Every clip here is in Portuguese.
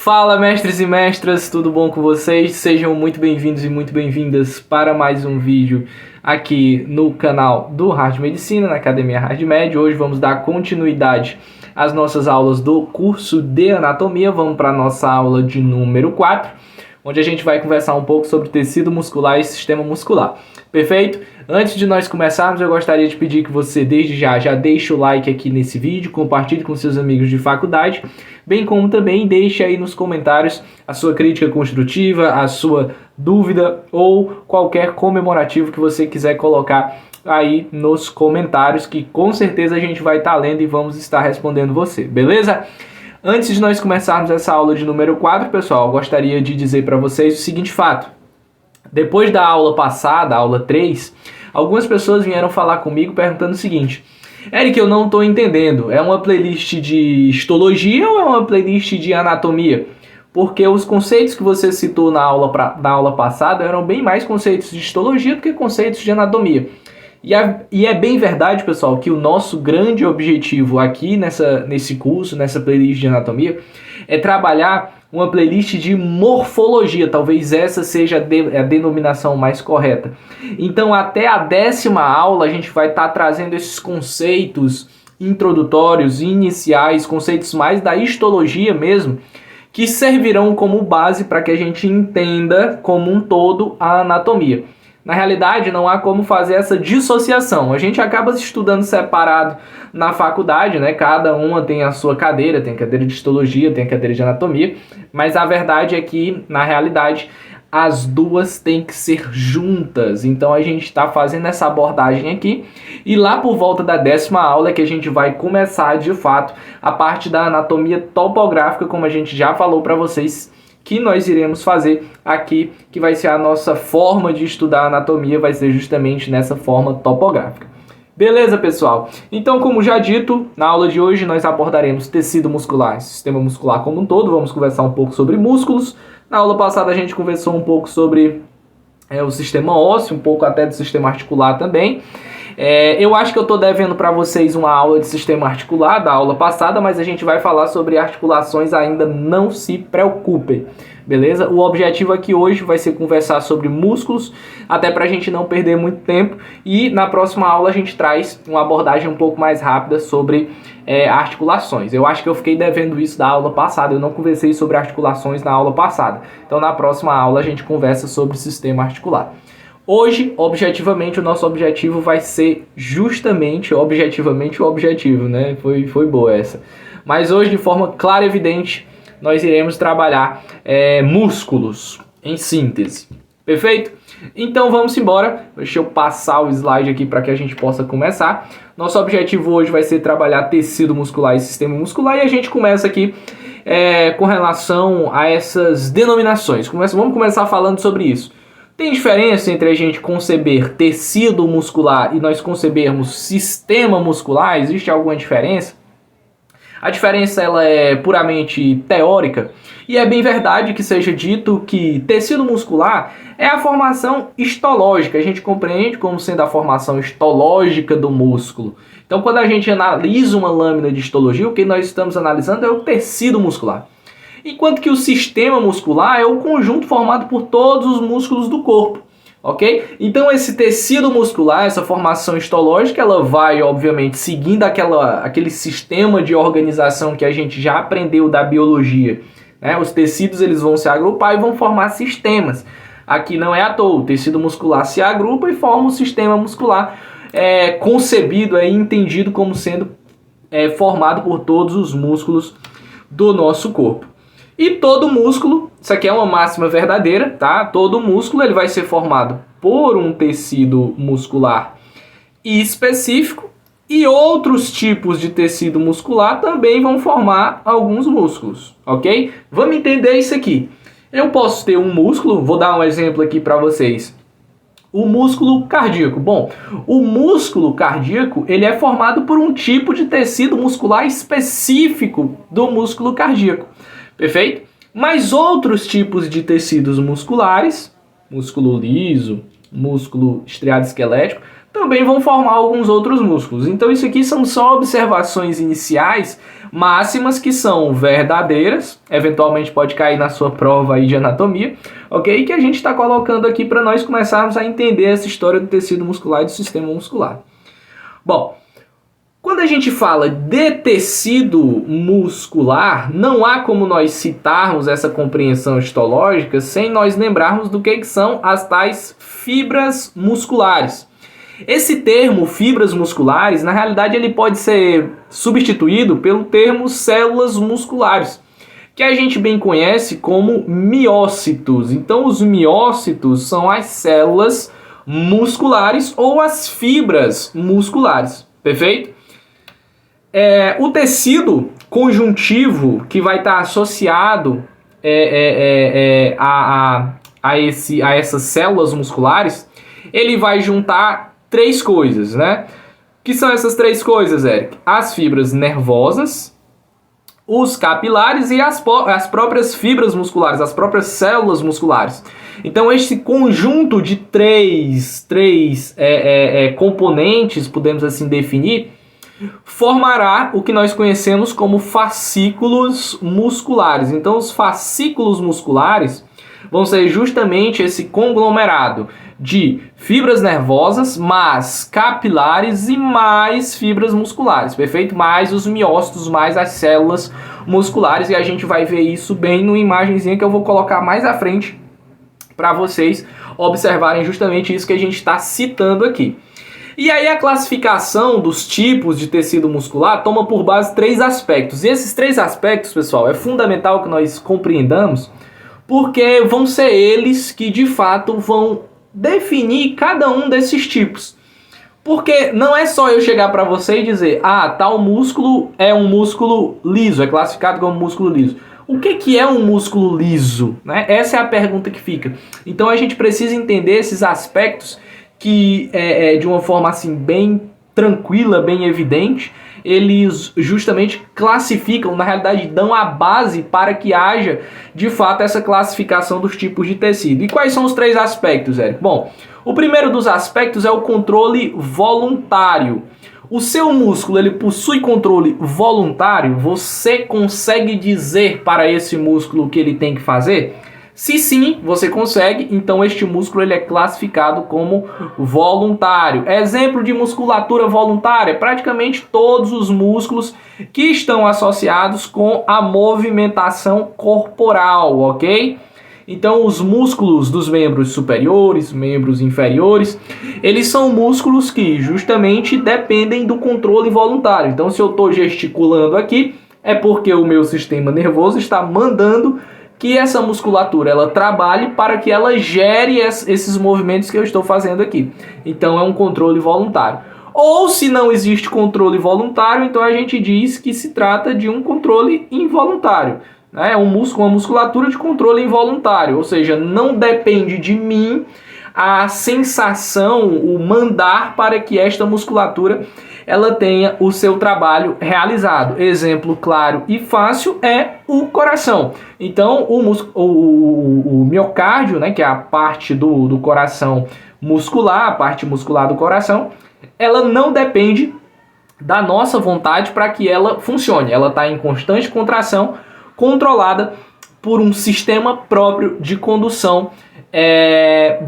Fala, mestres e mestras, tudo bom com vocês? Sejam muito bem-vindos e muito bem-vindas para mais um vídeo aqui no canal do Hard Medicina, na Academia HardMed. Hoje vamos dar continuidade às nossas aulas do curso de Anatomia. Vamos para a nossa aula de número 4, onde a gente vai conversar um pouco sobre tecido muscular e sistema muscular. Perfeito? Antes de nós começarmos, eu gostaria de pedir que você, desde já deixe o like aqui nesse vídeo, compartilhe com seus amigos de faculdade, bem como também deixe aí nos comentários a sua crítica construtiva, a sua dúvida ou qualquer comemorativo que você quiser colocar aí nos comentários, que com certeza a gente vai estar lendo e vamos estar respondendo você, beleza? Antes de nós começarmos essa aula de número 4, pessoal, eu gostaria de dizer para vocês o seguinte fato. Depois da aula passada, a aula 3, algumas pessoas vieram falar comigo perguntando o seguinte: Eric, eu não estou entendendo, é uma playlist de histologia ou é uma playlist de anatomia? Porque os conceitos que você citou na aula passada eram bem mais conceitos de histologia do que conceitos de anatomia. E é bem verdade, pessoal, que o nosso grande objetivo aqui nesse curso, nessa playlist de anatomia, é trabalhar uma playlist de morfologia. Talvez essa seja a denominação mais correta. Então, até a 10ª aula, a gente vai estar trazendo esses conceitos introdutórios, iniciais, conceitos mais da histologia mesmo, que servirão como base para que a gente entenda como um todo a anatomia. Na realidade, não há como fazer essa dissociação. A gente acaba estudando separado na faculdade, né? Cada uma tem a sua cadeira, tem cadeira de histologia, tem cadeira de anatomia, mas a verdade é que, na realidade, as duas têm que ser juntas. Então a gente está fazendo essa abordagem aqui, e lá por volta da 10ª aula é que a gente vai começar, de fato, a parte da anatomia topográfica, como a gente já falou para vocês, que nós iremos fazer aqui, que vai ser a nossa forma de estudar a anatomia, vai ser justamente nessa forma topográfica. Beleza, pessoal? Então, como já dito, na aula de hoje nós abordaremos tecido muscular, sistema muscular como um todo, vamos conversar um pouco sobre músculos. Na aula passada a gente conversou um pouco sobre o sistema ósseo, um pouco até do sistema articular também. Eu acho que eu estou devendo para vocês uma aula de sistema articular da aula passada, mas a gente vai falar sobre articulações ainda, não se preocupem, beleza? O objetivo aqui hoje vai ser conversar sobre músculos, até para a gente não perder muito tempo, e na próxima aula a gente traz uma abordagem um pouco mais rápida sobre articulações. Eu acho que eu fiquei devendo isso da aula passada, eu não conversei sobre articulações na aula passada, então na próxima aula a gente conversa sobre sistema articular. Hoje, objetivamente, o nosso objetivo vai ser justamente, objetivamente, o objetivo, né? Foi boa essa. Mas hoje, de forma clara e evidente, nós iremos trabalhar músculos, em síntese. Perfeito? Então vamos embora. Deixa eu passar o slide aqui para que a gente possa começar. Nosso objetivo hoje vai ser trabalhar tecido muscular e sistema muscular, e a gente começa aqui com relação a essas denominações. Vamos começar falando sobre isso. Tem diferença entre a gente conceber tecido muscular e nós concebermos sistema muscular? Existe alguma diferença? A diferença ela é puramente teórica, e é bem verdade que seja dito que tecido muscular é a formação histológica. A gente compreende como sendo a formação histológica do músculo. Então, quando a gente analisa uma lâmina de histologia, o que nós estamos analisando é o tecido muscular. Enquanto que o sistema muscular é o conjunto formado por todos os músculos do corpo, ok? Então esse tecido muscular, essa formação histológica, ela vai, obviamente, seguindo aquele sistema de organização que a gente já aprendeu da biologia, né? Os tecidos eles vão se agrupar e vão formar sistemas. Aqui não é à toa, o tecido muscular se agrupa e forma um sistema muscular concebido, entendido como sendo formado por todos os músculos do nosso corpo. E todo músculo, isso aqui é uma máxima verdadeira, tá? Todo músculo ele vai ser formado por um tecido muscular específico, e outros tipos de tecido muscular também vão formar alguns músculos, ok? Vamos entender isso aqui. Eu posso ter um músculo, vou dar um exemplo aqui para vocês. O músculo cardíaco. Bom, o músculo cardíaco ele é formado por um tipo de tecido muscular específico do músculo cardíaco. Perfeito? Mas outros tipos de tecidos musculares, músculo liso, músculo estriado esquelético, também vão formar alguns outros músculos. Então isso aqui são só observações iniciais, máximas que são verdadeiras, eventualmente pode cair na sua prova aí de anatomia, ok? Que a gente está colocando aqui para nós começarmos a entender essa história do tecido muscular e do sistema muscular. Bom, quando a gente fala de tecido muscular, não há como nós citarmos essa compreensão histológica sem nós lembrarmos do que são as tais fibras musculares. Esse termo, fibras musculares, na realidade ele pode ser substituído pelo termo células musculares, que a gente bem conhece como miócitos. Então os miócitos são as células musculares ou as fibras musculares, perfeito? O tecido conjuntivo que vai estar associado a essas células musculares, ele vai juntar três coisas, né? Que são essas três coisas, Eric? As fibras nervosas, os capilares e as próprias fibras musculares, as próprias células musculares. Então, esse conjunto de três componentes, podemos assim definir, formará o que nós conhecemos como fascículos musculares. Então, os fascículos musculares vão ser justamente esse conglomerado de fibras nervosas, mais capilares e mais fibras musculares, perfeito? Mais os miócitos, mais as células musculares, e a gente vai ver isso bem numa imagenzinha que eu vou colocar mais à frente para vocês observarem justamente isso que a gente está citando aqui. E aí a classificação dos tipos de tecido muscular toma por base três aspectos. E esses três aspectos, pessoal, é fundamental que nós compreendamos, porque vão ser eles que de fato vão definir cada um desses tipos. Porque não é só eu chegar para você e dizer, tal músculo é um músculo liso, é classificado como músculo liso. O que é um músculo liso, né? Essa é a pergunta que fica. Então a gente precisa entender esses aspectos que, de uma forma assim bem tranquila, bem evidente, eles justamente classificam, na realidade dão a base para que haja de fato essa classificação dos tipos de tecido. E quais são os três aspectos, Érico? Bom, o primeiro dos aspectos é o controle voluntário. O seu músculo, ele possui controle voluntário? Você consegue dizer para esse músculo o que ele tem que fazer? Se sim, você consegue, então este músculo ele é classificado como voluntário. Exemplo de musculatura voluntária, praticamente todos os músculos que estão associados com a movimentação corporal, ok? Então os músculos dos membros superiores, membros inferiores, eles são músculos que justamente dependem do controle voluntário. Então se eu estou gesticulando aqui, é porque o meu sistema nervoso está mandando que essa musculatura ela trabalhe para que ela gere esses movimentos que eu estou fazendo aqui. Então é um controle voluntário. Ou se não existe controle voluntário, então a gente diz que se trata de um controle involuntário. É uma musculatura de controle involuntário, ou seja, não depende de mim a sensação, o mandar para que esta musculatura ela tenha o seu trabalho realizado. Exemplo claro e fácil é o coração. Então, o miocárdio, né, que é a parte do coração muscular, a parte muscular do coração, ela não depende da nossa vontade para que ela funcione. Ela está em constante contração, controlada por um sistema próprio de condução,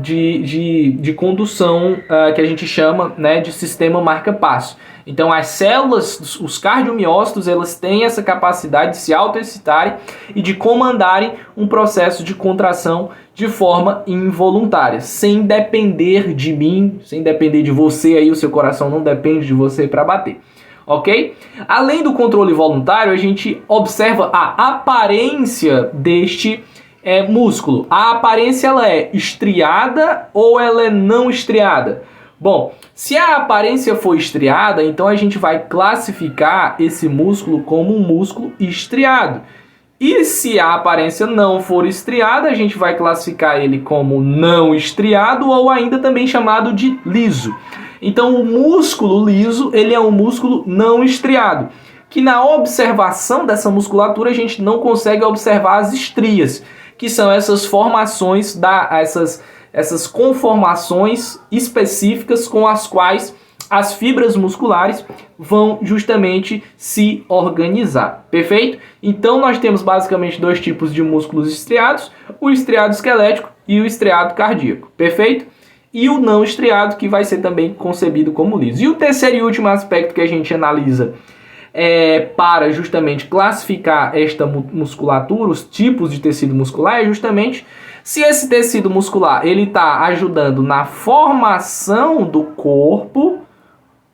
de condução que a gente chama, né, de sistema marca-passo. Então as células, os cardiomiócitos, elas têm essa capacidade de se autoexcitarem e de comandarem um processo de contração de forma involuntária, sem depender de mim, sem depender de você, aí o seu coração não depende de você para bater. Ok? Além do controle voluntário, a gente observa a aparência deste músculo. A aparência ela é estriada ou ela é não estriada? Bom, se a aparência for estriada, então a gente vai classificar esse músculo como um músculo estriado. E se a aparência não for estriada, a gente vai classificar ele como não estriado ou ainda também chamado de liso. Então o músculo liso, ele é um músculo não estriado, que na observação dessa musculatura a gente não consegue observar as estrias, que são essas formações, essas conformações específicas com as quais as fibras musculares vão justamente se organizar, perfeito? Então nós temos basicamente dois tipos de músculos estriados, o estriado esquelético e o estriado cardíaco, perfeito? E o não estriado, que vai ser também concebido como liso. E o terceiro e último aspecto que a gente analisa para justamente classificar esta musculatura, os tipos de tecido muscular, é justamente se esse tecido muscular ele está ajudando na formação do corpo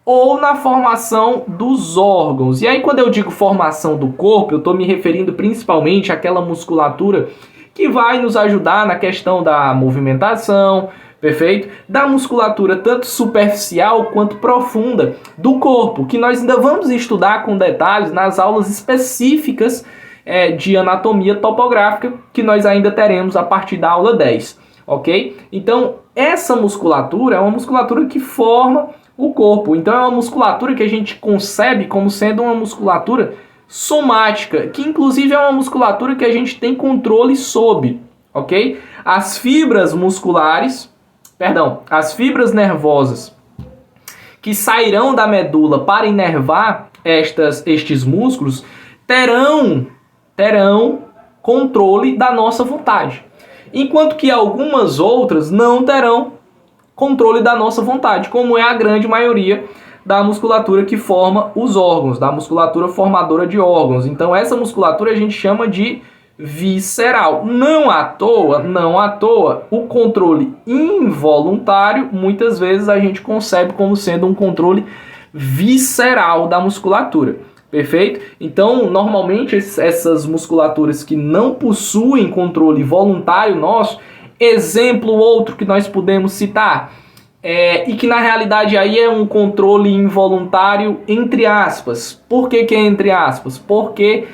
ou na formação dos órgãos. E aí, quando eu digo formação do corpo, eu estou me referindo principalmente àquela musculatura que vai nos ajudar na questão da movimentação, perfeito? Da musculatura tanto superficial quanto profunda do corpo, que nós ainda vamos estudar com detalhes nas aulas específicas de anatomia topográfica, que nós ainda teremos a partir da aula 10, ok? Então, essa musculatura é uma musculatura que forma o corpo. Então é uma musculatura que a gente concebe como sendo uma musculatura somática, que inclusive é uma musculatura que a gente tem controle sobre, ok? As fibras nervosas que sairão da medula para inervar estes músculos terão controle da nossa vontade, enquanto que algumas outras não terão controle da nossa vontade, como é a grande maioria da musculatura que forma os órgãos, da musculatura formadora de órgãos. Então essa musculatura a gente chama de visceral. Não à toa, o controle involuntário, muitas vezes a gente concebe como sendo um controle visceral da musculatura. Perfeito? Então, normalmente essas musculaturas que não possuem controle voluntário nosso, exemplo outro que nós podemos citar, e que na realidade aí é um controle involuntário entre aspas. Por que é entre aspas? Porque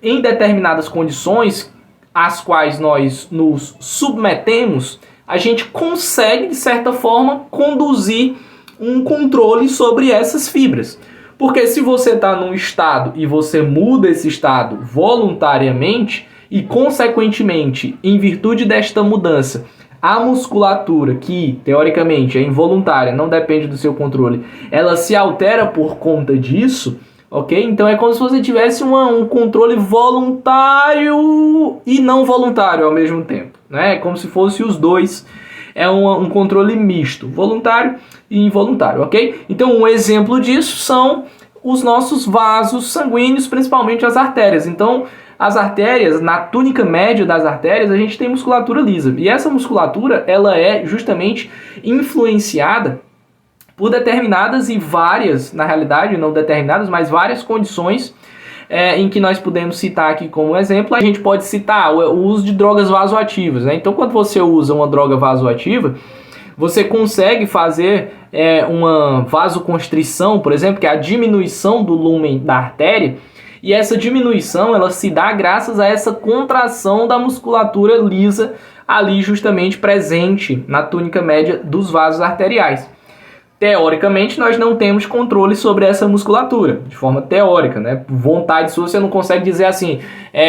em determinadas condições às quais nós nos submetemos, a gente consegue de certa forma conduzir um controle sobre essas fibras. Porque se você está num estado e você muda esse estado voluntariamente, e, consequentemente, em virtude desta mudança, a musculatura, que teoricamente é involuntária, não depende do seu controle, ela se altera por conta disso, ok? Então é como se você tivesse um controle voluntário e não voluntário ao mesmo tempo, né? É como se fosse os dois, é um controle misto, voluntário e involuntário, ok? Então um exemplo disso são os nossos vasos sanguíneos, principalmente as artérias. Então, as artérias, na túnica média das artérias, a gente tem musculatura lisa. E essa musculatura, ela é justamente influenciada por determinadas e várias, na realidade, não determinadas, mas várias condições em que nós podemos citar aqui como exemplo. A gente pode citar o uso de drogas vasoativas, né? Então, quando você usa uma droga vasoativa, você consegue fazer uma vasoconstrição, por exemplo, que é a diminuição do lúmen da artéria. E essa diminuição, ela se dá graças a essa contração da musculatura lisa ali justamente presente na túnica média dos vasos arteriais. Teoricamente, nós não temos controle sobre essa musculatura, de forma teórica, né? Por vontade sua, você não consegue dizer assim,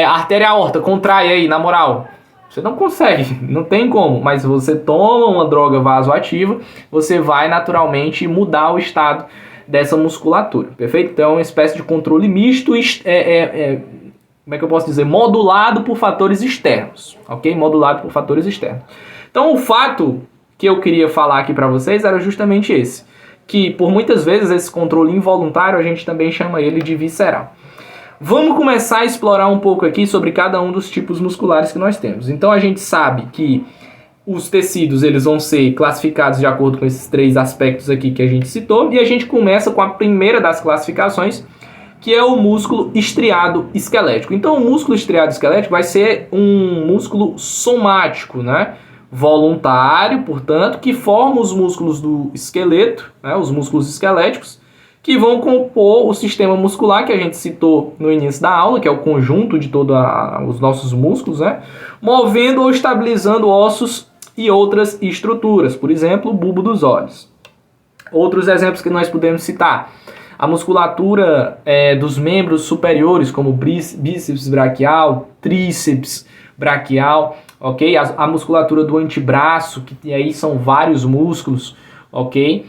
artéria aorta, contrai aí, na moral. Você não consegue, não tem como, mas você toma uma droga vasoativa, você vai naturalmente mudar o estado dessa musculatura, perfeito? Então é uma espécie de controle misto, como é que eu posso dizer? Modulado por fatores externos, ok? Modulado por fatores externos. Então o fato que eu queria falar aqui para vocês era justamente esse, que por muitas vezes esse controle involuntário a gente também chama ele de visceral. Vamos começar a explorar um pouco aqui sobre cada um dos tipos musculares que nós temos. Então a gente sabe que os tecidos eles vão ser classificados de acordo com esses três aspectos aqui que a gente citou, e a gente começa com a primeira das classificações, que é o músculo estriado esquelético. Então o músculo estriado esquelético vai ser um músculo somático, né? Voluntário, portanto, que forma os músculos do esqueleto, né? Os músculos esqueléticos, que vão compor o sistema muscular que a gente citou no início da aula, que é o conjunto de todos os nossos músculos, né? Movendo ou estabilizando ossos e outras estruturas, por exemplo, o bulbo dos olhos. Outros exemplos que nós podemos citar: a musculatura dos membros superiores, como bíceps braquial, tríceps braquial, ok? A musculatura do antebraço, que aí são vários músculos, ok?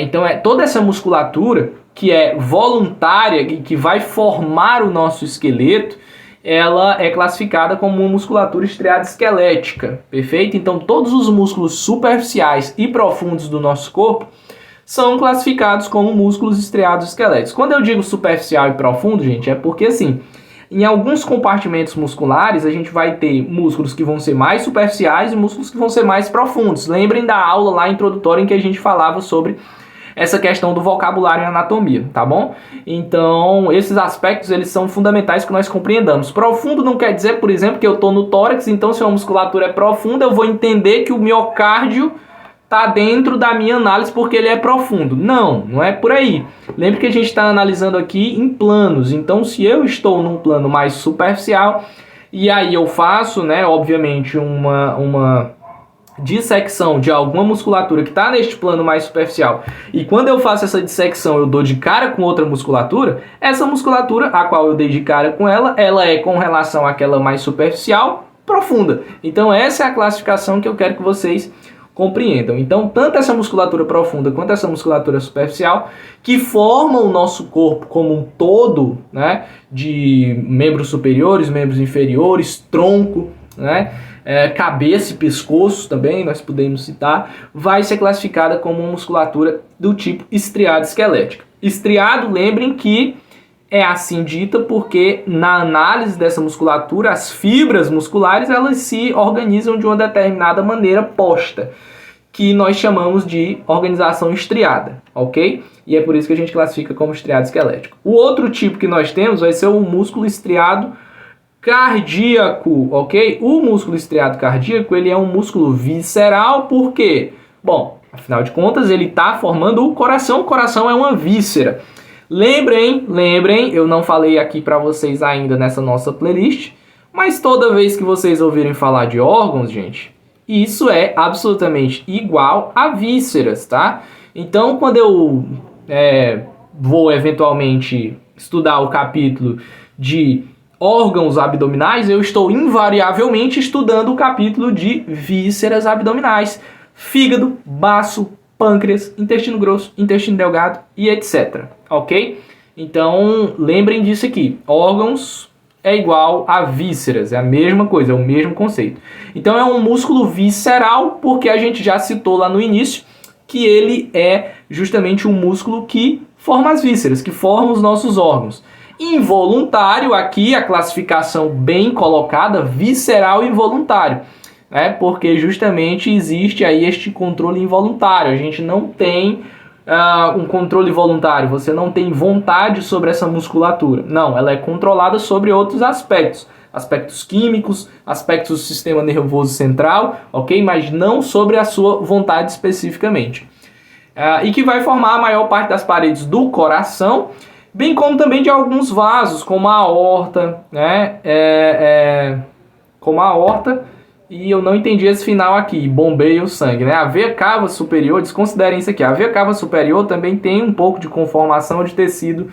Então toda essa musculatura que é voluntária e que vai formar o nosso esqueleto, ela é classificada como uma musculatura estriada esquelética, perfeito? Então todos os músculos superficiais e profundos do nosso corpo são classificados como músculos estriados esqueléticos. Quando eu digo superficial e profundo, gente, é porque assim, em alguns compartimentos musculares a gente vai ter músculos que vão ser mais superficiais e músculos que vão ser mais profundos. Lembrem da aula lá introdutória em que a gente falava sobre essa questão do vocabulário em anatomia, tá bom? Então, esses aspectos, eles são fundamentais que nós compreendamos. Profundo não quer dizer, por exemplo, que eu estou no tórax, então se a musculatura é profunda, eu vou entender que o miocárdio está dentro da minha análise porque ele é profundo. Não, não é por aí. Lembre que a gente está analisando aqui em planos, então se eu estou num plano mais superficial, e aí eu faço, né, obviamente, uma dissecção de alguma musculatura que está neste plano mais superficial, e quando eu faço essa dissecção eu dou de cara com outra musculatura, essa musculatura a qual eu dei de cara com ela é com relação àquela mais superficial, profunda. Então essa é a classificação que eu quero que vocês compreendam. Então tanto essa musculatura profunda quanto essa musculatura superficial, que formam o nosso corpo como um todo, né, de membros superiores, membros inferiores, tronco, né, cabeça e pescoço também, nós podemos citar, vai ser classificada como uma musculatura do tipo estriado esquelética. Estriado, lembrem que é assim dita porque na análise dessa musculatura, as fibras musculares, elas se organizam de uma determinada maneira posta, que nós chamamos de organização estriada, ok? E é por isso que a gente classifica como estriado esquelético. O outro tipo que nós temos vai ser o músculo estriado cardíaco, ok? O músculo estriado cardíaco, ele é um músculo visceral, por quê? Bom, afinal de contas, ele está formando o coração é uma víscera. Lembrem, eu não falei aqui para vocês ainda nessa nossa playlist, mas toda vez que vocês ouvirem falar de órgãos, gente, isso é absolutamente igual a vísceras, tá? Então, quando eu vou eventualmente estudar o capítulo de órgãos abdominais, eu estou invariavelmente estudando o capítulo de vísceras abdominais, fígado, baço, pâncreas, intestino grosso, intestino delgado e etc, ok? Então, lembrem disso aqui, órgãos é igual a vísceras, é a mesma coisa, é o mesmo conceito. Então é um músculo visceral, porque a gente já citou lá no início que ele é justamente um músculo que forma as vísceras, que forma os nossos órgãos. Involuntário, aqui a classificação bem colocada, visceral e involuntário, né? Porque justamente existe aí este controle involuntário, a gente não tem um controle voluntário, você não tem vontade sobre essa musculatura, não, ela é controlada sobre outros aspectos, aspectos químicos, aspectos do sistema nervoso central, ok? Mas não sobre a sua vontade especificamente. E que vai formar a maior parte das paredes do coração, bem como também de alguns vasos, como a aorta, né? Como a aorta, e eu não entendi esse final aqui, bombeia o sangue, né? A veia cava superior, desconsiderem isso aqui, a veia cava superior também tem um pouco de conformação de tecido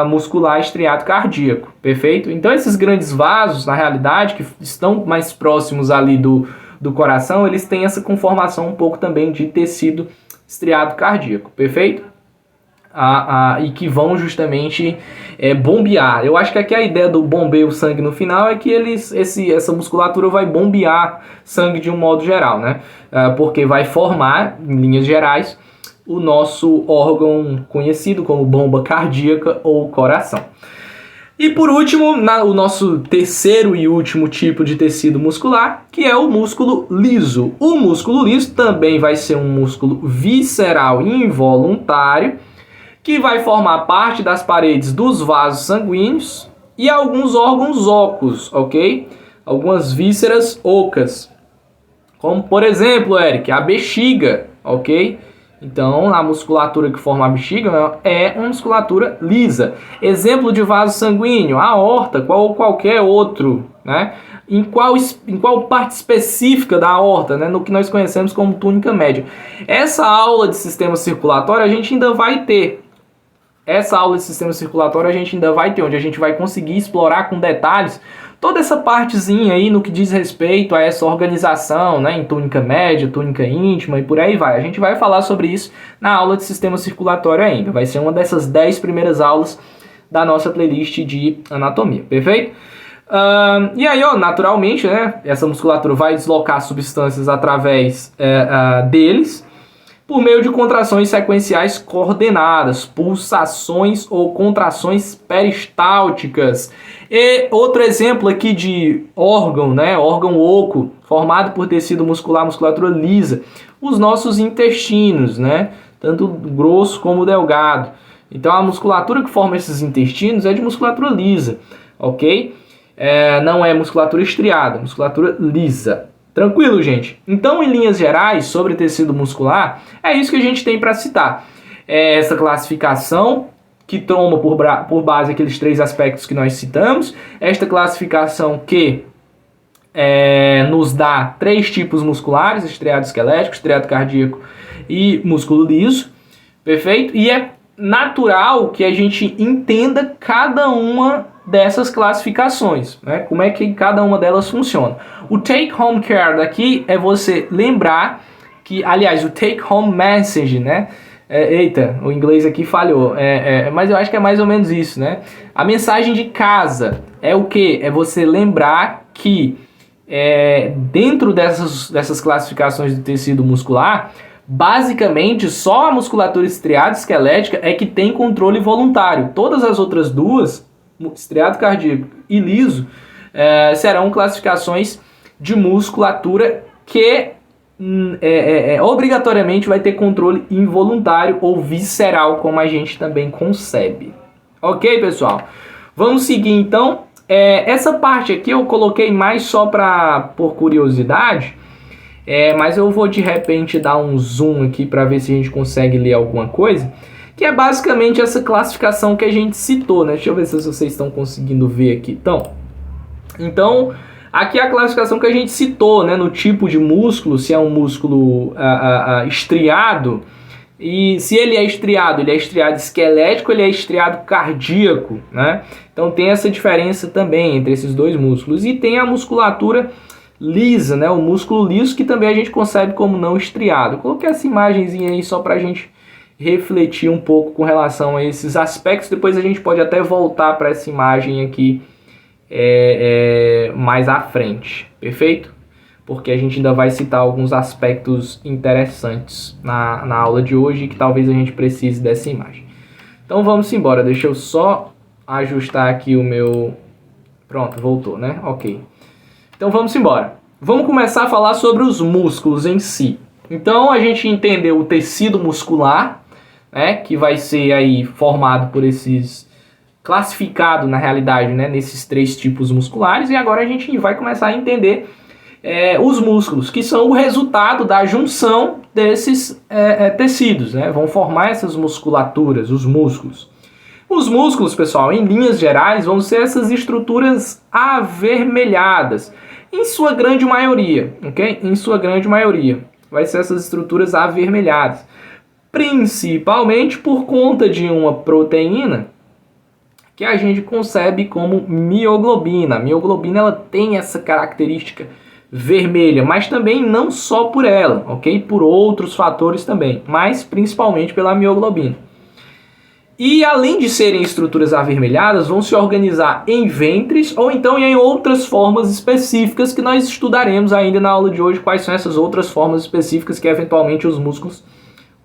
muscular estriado cardíaco, perfeito? Então esses grandes vasos, na realidade, que estão mais próximos ali do coração, eles têm essa conformação um pouco também de tecido estriado cardíaco, perfeito? E que vão justamente bombear. Eu acho que aqui a ideia do bombeio sangue no final é que essa musculatura vai bombear sangue de um modo geral, né? Porque vai formar, em linhas gerais, o nosso órgão conhecido como bomba cardíaca ou coração. E por último, o nosso terceiro e último tipo de tecido muscular, que é o músculo liso. O músculo liso também vai ser um músculo visceral involuntário, que vai formar parte das paredes dos vasos sanguíneos e alguns órgãos ocos, ok? Algumas vísceras ocas, como por exemplo, Eric, a bexiga, ok? Então, a musculatura que forma a bexiga é uma musculatura lisa. Exemplo de vaso sanguíneo, a aorta, ou qualquer outro, né? Em qual parte específica da aorta, né? No que nós conhecemos como túnica média. Essa aula de sistema circulatório a gente ainda vai ter. Onde a gente vai conseguir explorar com detalhes toda essa partezinha aí no que diz respeito a essa organização, né, em túnica média, túnica íntima e por aí vai. A gente vai falar sobre isso na aula de sistema circulatório ainda. Vai ser uma dessas 10 primeiras aulas da nossa playlist de anatomia, perfeito? E aí, ó, naturalmente, né, essa musculatura vai deslocar substâncias através deles por meio de contrações sequenciais coordenadas, pulsações ou contrações peristálticas. E outro exemplo aqui de órgão, né, órgão oco, formado por tecido muscular, musculatura lisa, os nossos intestinos, né, tanto grosso como delgado. Então a musculatura que forma esses intestinos é de musculatura lisa, ok? Não é musculatura estriada, musculatura lisa. Tranquilo, gente? Então, em linhas gerais, sobre tecido muscular, é isso que a gente tem para citar. Essa classificação que toma por base aqueles 3 aspectos que nós citamos. Esta classificação que nos dá 3 tipos musculares, estriado esquelético, estriado cardíaco e músculo liso. Perfeito? E é natural que a gente entenda cada uma dessas classificações, né? Como é que cada uma delas funciona. O take home care daqui é você lembrar que, aliás, o take home message, né? Eita, o inglês aqui falhou, mas eu acho que é mais ou menos isso, né? A mensagem de casa é o quê? É você lembrar que dentro dessas classificações do tecido muscular, basicamente só a musculatura estriada esquelética é que tem controle voluntário. Todas as outras duas, estriado cardíaco e liso, serão classificações de musculatura que obrigatoriamente vai ter controle involuntário ou visceral, como a gente também concebe. Ok, pessoal? Vamos seguir então. Essa parte aqui eu coloquei mais só por curiosidade, mas eu vou de repente dar um zoom aqui para ver se a gente consegue ler alguma coisa, que é basicamente essa classificação que a gente citou, né? Deixa eu ver se vocês estão conseguindo ver aqui. Então, aqui é a classificação que a gente citou, né? No tipo de músculo, se é um músculo estriado, e se ele é estriado esquelético, ele é estriado cardíaco, né? Então tem essa diferença também entre esses dois músculos. E tem a musculatura lisa, né? O músculo liso, que também a gente concebe como não estriado. Eu coloquei essa imagenzinha aí só para a gente refletir um pouco com relação a esses aspectos. Depois a gente pode até voltar para essa imagem aqui mais à frente, perfeito? Porque a gente ainda vai citar alguns aspectos interessantes na aula de hoje que talvez a gente precise dessa imagem. Então vamos embora, deixa eu só ajustar aqui o meu... Pronto, voltou, né? Ok. Então vamos embora. Vamos começar a falar sobre os músculos em si. Então a gente entendeu o tecido muscular, né, que vai ser aí formado por classificado na realidade, né, nesses 3 tipos musculares, e agora a gente vai começar a entender os músculos, que são o resultado da junção desses tecidos, né, vão formar essas musculaturas, os músculos. Os músculos, pessoal, em linhas gerais, vão ser essas estruturas avermelhadas, em sua grande maioria, ok? Em sua grande maioria, vai ser essas estruturas avermelhadas. Principalmente por conta de uma proteína que a gente concebe como mioglobina. A mioglobina ela tem essa característica vermelha, mas também não só por ela, ok? Por outros fatores também, mas principalmente pela mioglobina. E além de serem estruturas avermelhadas, vão se organizar em ventres ou então em outras formas específicas que nós estudaremos ainda na aula de hoje, quais são essas outras formas específicas que eventualmente os músculos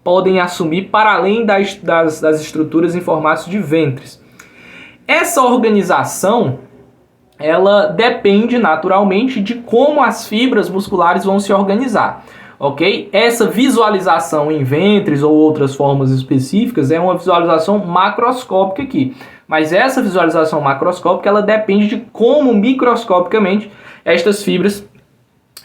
podem assumir para além das estruturas em formatos de ventres. Essa organização, ela depende naturalmente de como as fibras musculares vão se organizar, ok? Essa visualização em ventres ou outras formas específicas é uma visualização macroscópica aqui, mas essa visualização macroscópica ela depende de como microscopicamente estas fibras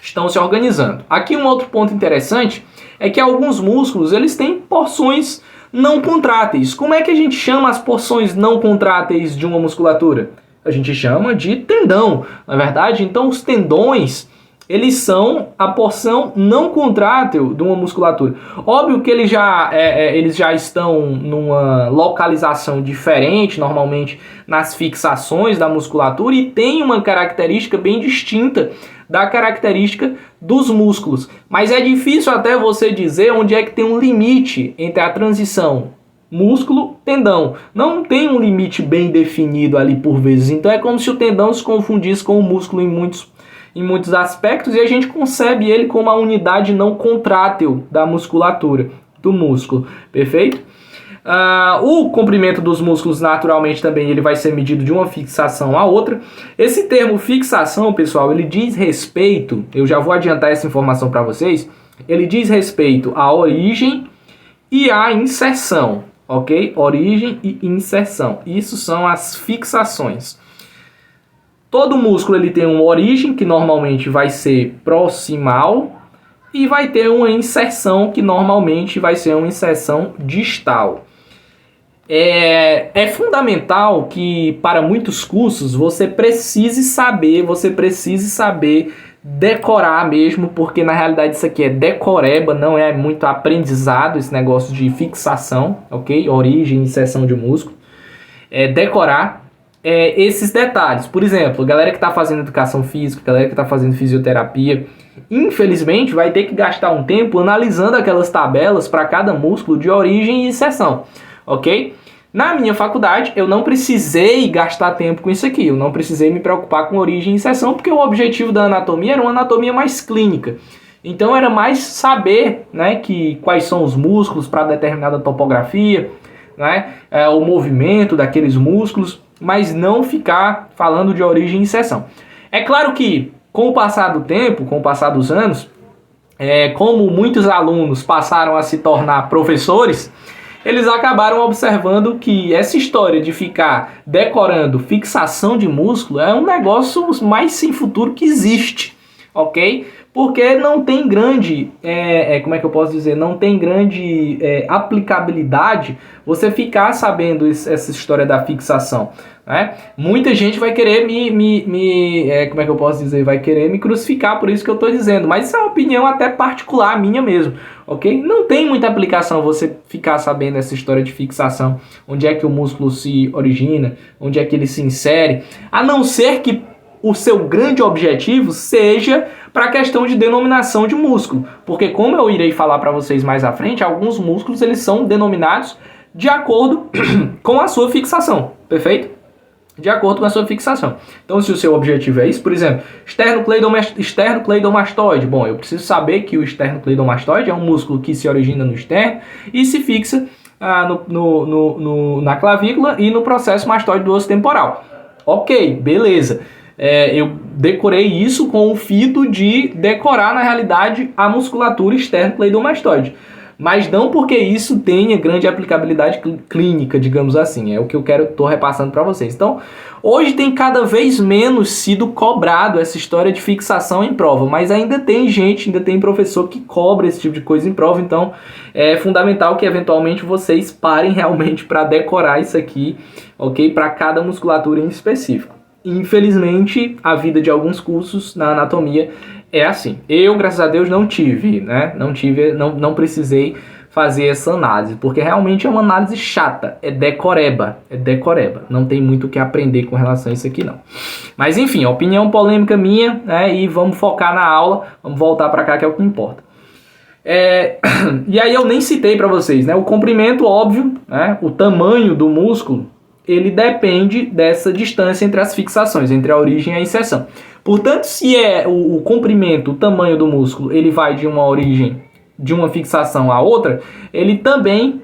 estão se organizando. Aqui um outro ponto interessante é que alguns músculos eles têm porções não contráteis. Como é que a gente chama as porções não contráteis de uma musculatura? A gente chama de tendão, na verdade. Então os tendões eles são a porção não contrátil de uma musculatura. Óbvio que eles já estão numa localização diferente, normalmente nas fixações da musculatura, e tem uma característica bem distinta da característica dos músculos. Mas é difícil até você dizer onde é que tem um limite entre a transição músculo-tendão. Não tem um limite bem definido ali por vezes. Então é como se o tendão se confundisse com o músculo em muitos aspectos, e a gente concebe ele como a unidade não contrátil da musculatura, do músculo. Perfeito? O comprimento dos músculos naturalmente também ele vai ser medido de uma fixação a outra. Esse termo fixação, pessoal, ele diz respeito, eu já vou adiantar essa informação para vocês, ele diz respeito à origem e à inserção, ok? Origem e inserção, isso são as fixações. Todo músculo ele tem uma origem, que normalmente vai ser proximal, e vai ter uma inserção, que normalmente vai ser uma inserção distal. É fundamental que para muitos cursos você precise saber decorar mesmo, porque na realidade isso aqui é decoreba, não é muito aprendizado esse negócio de fixação, ok? Origem e inserção de músculo. Decorar esses detalhes. Por exemplo, galera que está fazendo educação física, galera que está fazendo fisioterapia, infelizmente vai ter que gastar um tempo analisando aquelas tabelas para cada músculo de origem e inserção, ok? Na minha faculdade eu não precisei gastar tempo com isso aqui, eu não precisei me preocupar com origem e inserção, porque o objetivo da anatomia era uma anatomia mais clínica. Então era mais saber, né, quais são os músculos para determinada topografia, né, o movimento daqueles músculos, mas não ficar falando de origem e inserção. É claro que com o passar do tempo, com o passar dos anos, como muitos alunos passaram a se tornar professores, eles acabaram observando que essa história de ficar decorando fixação de músculo é um negócio mais sem futuro que existe, ok? Porque não tem grande, como é que eu posso dizer, não tem grande aplicabilidade você ficar sabendo essa história da fixação, né? Muita gente vai querer como é que eu posso dizer, vai querer me crucificar por isso que eu estou dizendo, mas isso é uma opinião até particular minha mesmo, ok? Não tem muita aplicação você ficar sabendo essa história de fixação, onde é que o músculo se origina, onde é que ele se insere, a não ser que o seu grande objetivo seja para a questão de denominação de músculo, porque como eu irei falar para vocês mais à frente, alguns músculos eles são denominados de acordo com a sua fixação, perfeito? De acordo com a sua fixação. Então, se o seu objetivo é isso, por exemplo, esternocleidomastoide. Bom, eu preciso saber que o esternocleidomastoide é um músculo que se origina no externo e se fixa na clavícula e no processo mastoide do osso temporal. Ok, beleza. Eu decorei isso com o fito de decorar, na realidade, a musculatura esternocleidomastoide. Mas não porque isso tenha grande aplicabilidade clínica, digamos assim. É o que eu estou repassando para vocês. Então, hoje tem cada vez menos sido cobrado essa história de fixação em prova. Mas ainda tem gente, ainda tem professor que cobra esse tipo de coisa em prova. Então, é fundamental que eventualmente vocês parem realmente para decorar isso aqui, ok? Para cada musculatura em específico. Infelizmente, a vida de alguns cursos na anatomia é assim. Eu, graças a Deus, não tive, né? Não precisei fazer essa análise, porque realmente é uma análise chata, é decoreba. Não tem muito o que aprender com relação a isso aqui, não. Mas enfim, opinião polêmica minha, né? E vamos focar na aula, vamos voltar para cá que é o que importa. E aí eu nem citei para vocês, né? O comprimento, óbvio, né? O tamanho do músculo, ele depende dessa distância entre as fixações, entre a origem e a inserção. Portanto, se o comprimento, o tamanho do músculo, ele vai de uma origem, de uma fixação a outra, ele também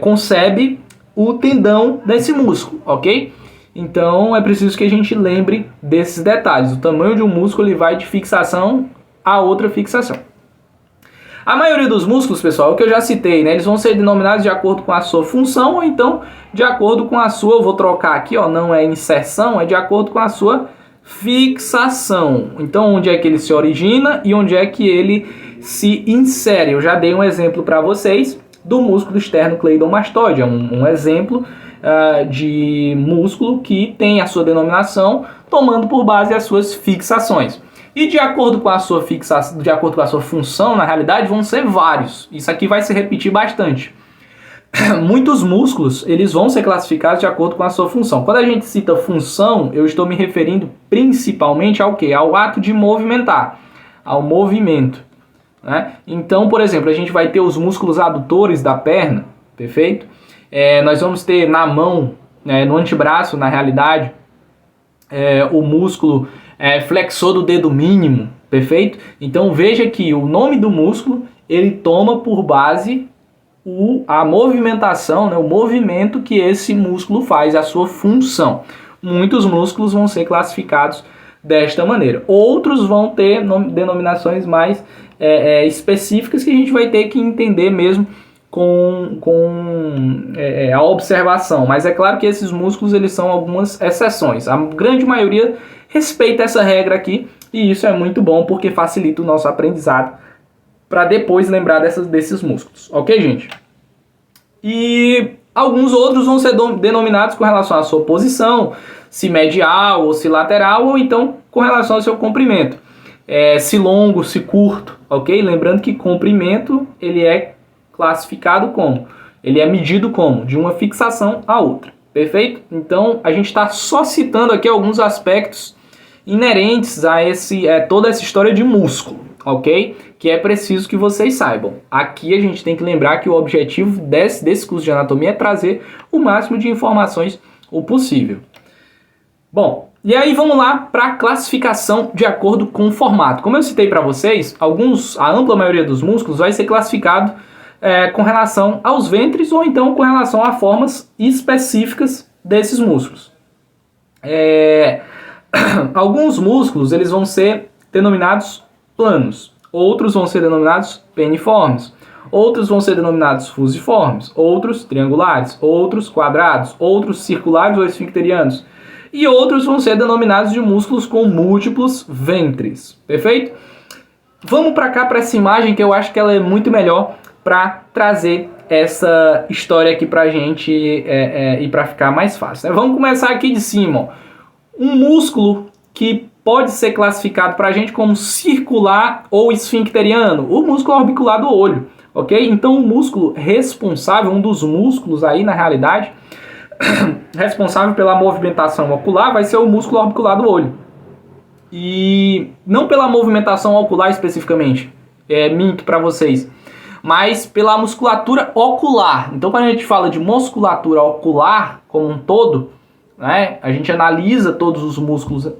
concebe o tendão desse músculo, ok? Então, é preciso que a gente lembre desses detalhes. O tamanho de um músculo ele vai de fixação a outra fixação. A maioria dos músculos, pessoal, é o que eu já citei, né? Eles vão ser denominados de acordo com a sua função ou então de acordo com a sua, eu vou trocar aqui, ó, não é inserção, é de acordo com a sua fixação. Então, onde é que ele se origina e onde é que ele se insere. Eu já dei um exemplo para vocês do músculo esternocleidomastoide, é um exemplo de músculo que tem a sua denominação tomando por base as suas fixações. E de acordo com a sua fixação, de acordo com a sua função, na realidade, vão ser vários. Isso aqui vai se repetir bastante. Muitos músculos, eles vão ser classificados de acordo com a sua função. Quando a gente cita função, eu estou me referindo principalmente ao quê? Ao ato de movimentar, ao movimento, né? Então, por exemplo, a gente vai ter os músculos adutores da perna, perfeito? Nós vamos ter na mão, no antebraço, na realidade, o músculo flexor do dedo mínimo, perfeito? Então veja que o nome do músculo, ele toma por base a movimentação, o movimento que esse músculo faz, a sua função. Muitos músculos vão ser classificados desta maneira. Outros vão ter denominações mais específicas que a gente vai ter que entender mesmo com a observação. Mas é claro que esses músculos, eles são algumas exceções. A grande maioria respeita essa regra aqui e isso é muito bom porque facilita o nosso aprendizado para depois lembrar desses músculos. Ok, gente? E alguns outros vão ser denominados com relação à sua posição, se medial ou se lateral, ou então com relação ao seu comprimento. Se longo, se curto, ok? Lembrando que comprimento, ele é classificado como? Ele é medido como? De uma fixação a outra, perfeito? Então, a gente está só citando aqui alguns aspectos inerentes a toda essa história de músculo, ok? Que é preciso que vocês saibam. Aqui a gente tem que lembrar que o objetivo desse curso de anatomia é trazer o máximo de informações o possível. Bom, e aí vamos lá para a classificação de acordo com o formato. Como eu citei para vocês, a ampla maioria dos músculos vai ser classificado com relação aos ventres ou então com relação a formas específicas desses músculos. Alguns músculos eles vão ser denominados planos, outros vão ser denominados peniformes, outros vão ser denominados fusiformes, outros triangulares, outros quadrados, outros circulares ou esfincterianos, e outros vão ser denominados de músculos com múltiplos ventres, perfeito? Vamos para cá, para essa imagem que eu acho que ela é muito melhor para trazer essa história aqui para a gente e para ficar mais fácil, né? Vamos começar aqui de cima, ó. Um músculo que pode ser classificado para a gente como circular ou esfincteriano, o músculo orbicular do olho, ok? Então o músculo responsável, um dos músculos aí na realidade, responsável pela movimentação ocular vai ser o músculo orbicular do olho. E não pela movimentação ocular especificamente, minto para vocês, mas pela musculatura ocular. Então quando a gente fala de musculatura ocular como um todo, né, a gente analisa todos os músculos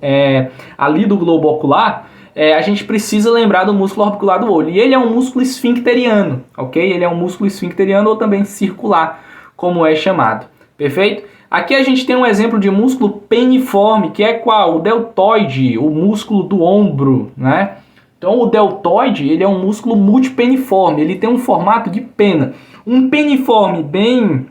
ali do globo ocular, a gente precisa lembrar do músculo orbicular do olho. E ele é um músculo esfincteriano, ok? Ele é um músculo esfincteriano ou também circular, como é chamado. Perfeito? Aqui a gente tem um exemplo de músculo peniforme, que é qual? O deltoide, o músculo do ombro, né? Então o deltoide, ele é um músculo multipeniforme, ele tem um formato de pena. Um peniforme bem,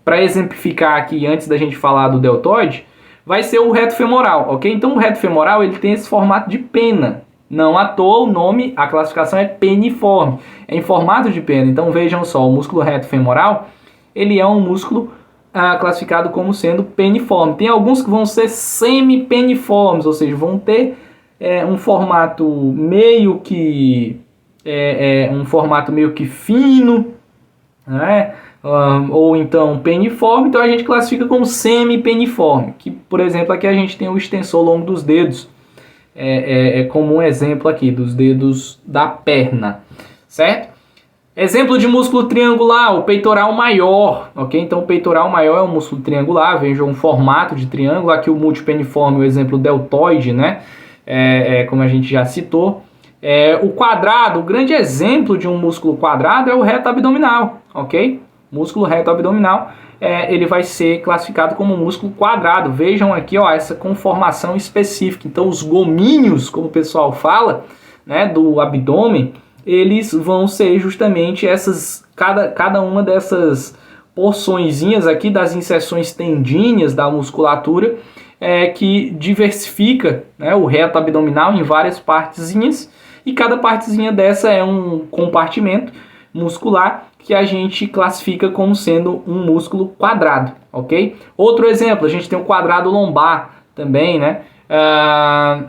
para exemplificar aqui antes da gente falar do deltoide, vai ser o reto femoral, ok? Então o reto femoral, ele tem esse formato de pena. Não à toa o nome, a classificação é peniforme, é em formato de pena. Então vejam só, o músculo reto femoral, ele é um músculo classificado como sendo peniforme. Tem alguns que vão ser semipeniformes, ou seja, vão ter um formato meio que fino, né? Ou então peniforme. Então a gente classifica como semipeniforme, que por exemplo aqui a gente tem o extensor longo dos dedos, como um exemplo aqui dos dedos da perna, certo? Exemplo de músculo triangular, o peitoral maior, ok? Então o peitoral maior é um músculo triangular, veja um formato de triângulo, aqui o multipeniforme, o exemplo deltoide, né? Como a gente já citou. O quadrado, o grande exemplo de um músculo quadrado é o reto abdominal, ok? Músculo reto abdominal, ele vai ser classificado como músculo quadrado. Vejam aqui, ó, essa conformação específica. Então os gomíneos, como o pessoal fala, né, do abdômen, eles vão ser justamente cada uma dessas porçõezinhas aqui das inserções tendíneas da musculatura, que diversifica, né, o reto abdominal em várias partezinhas, e cada partezinha dessa é um compartimento muscular que a gente classifica como sendo um músculo quadrado, ok? Outro exemplo, a gente tem o quadrado lombar também, né?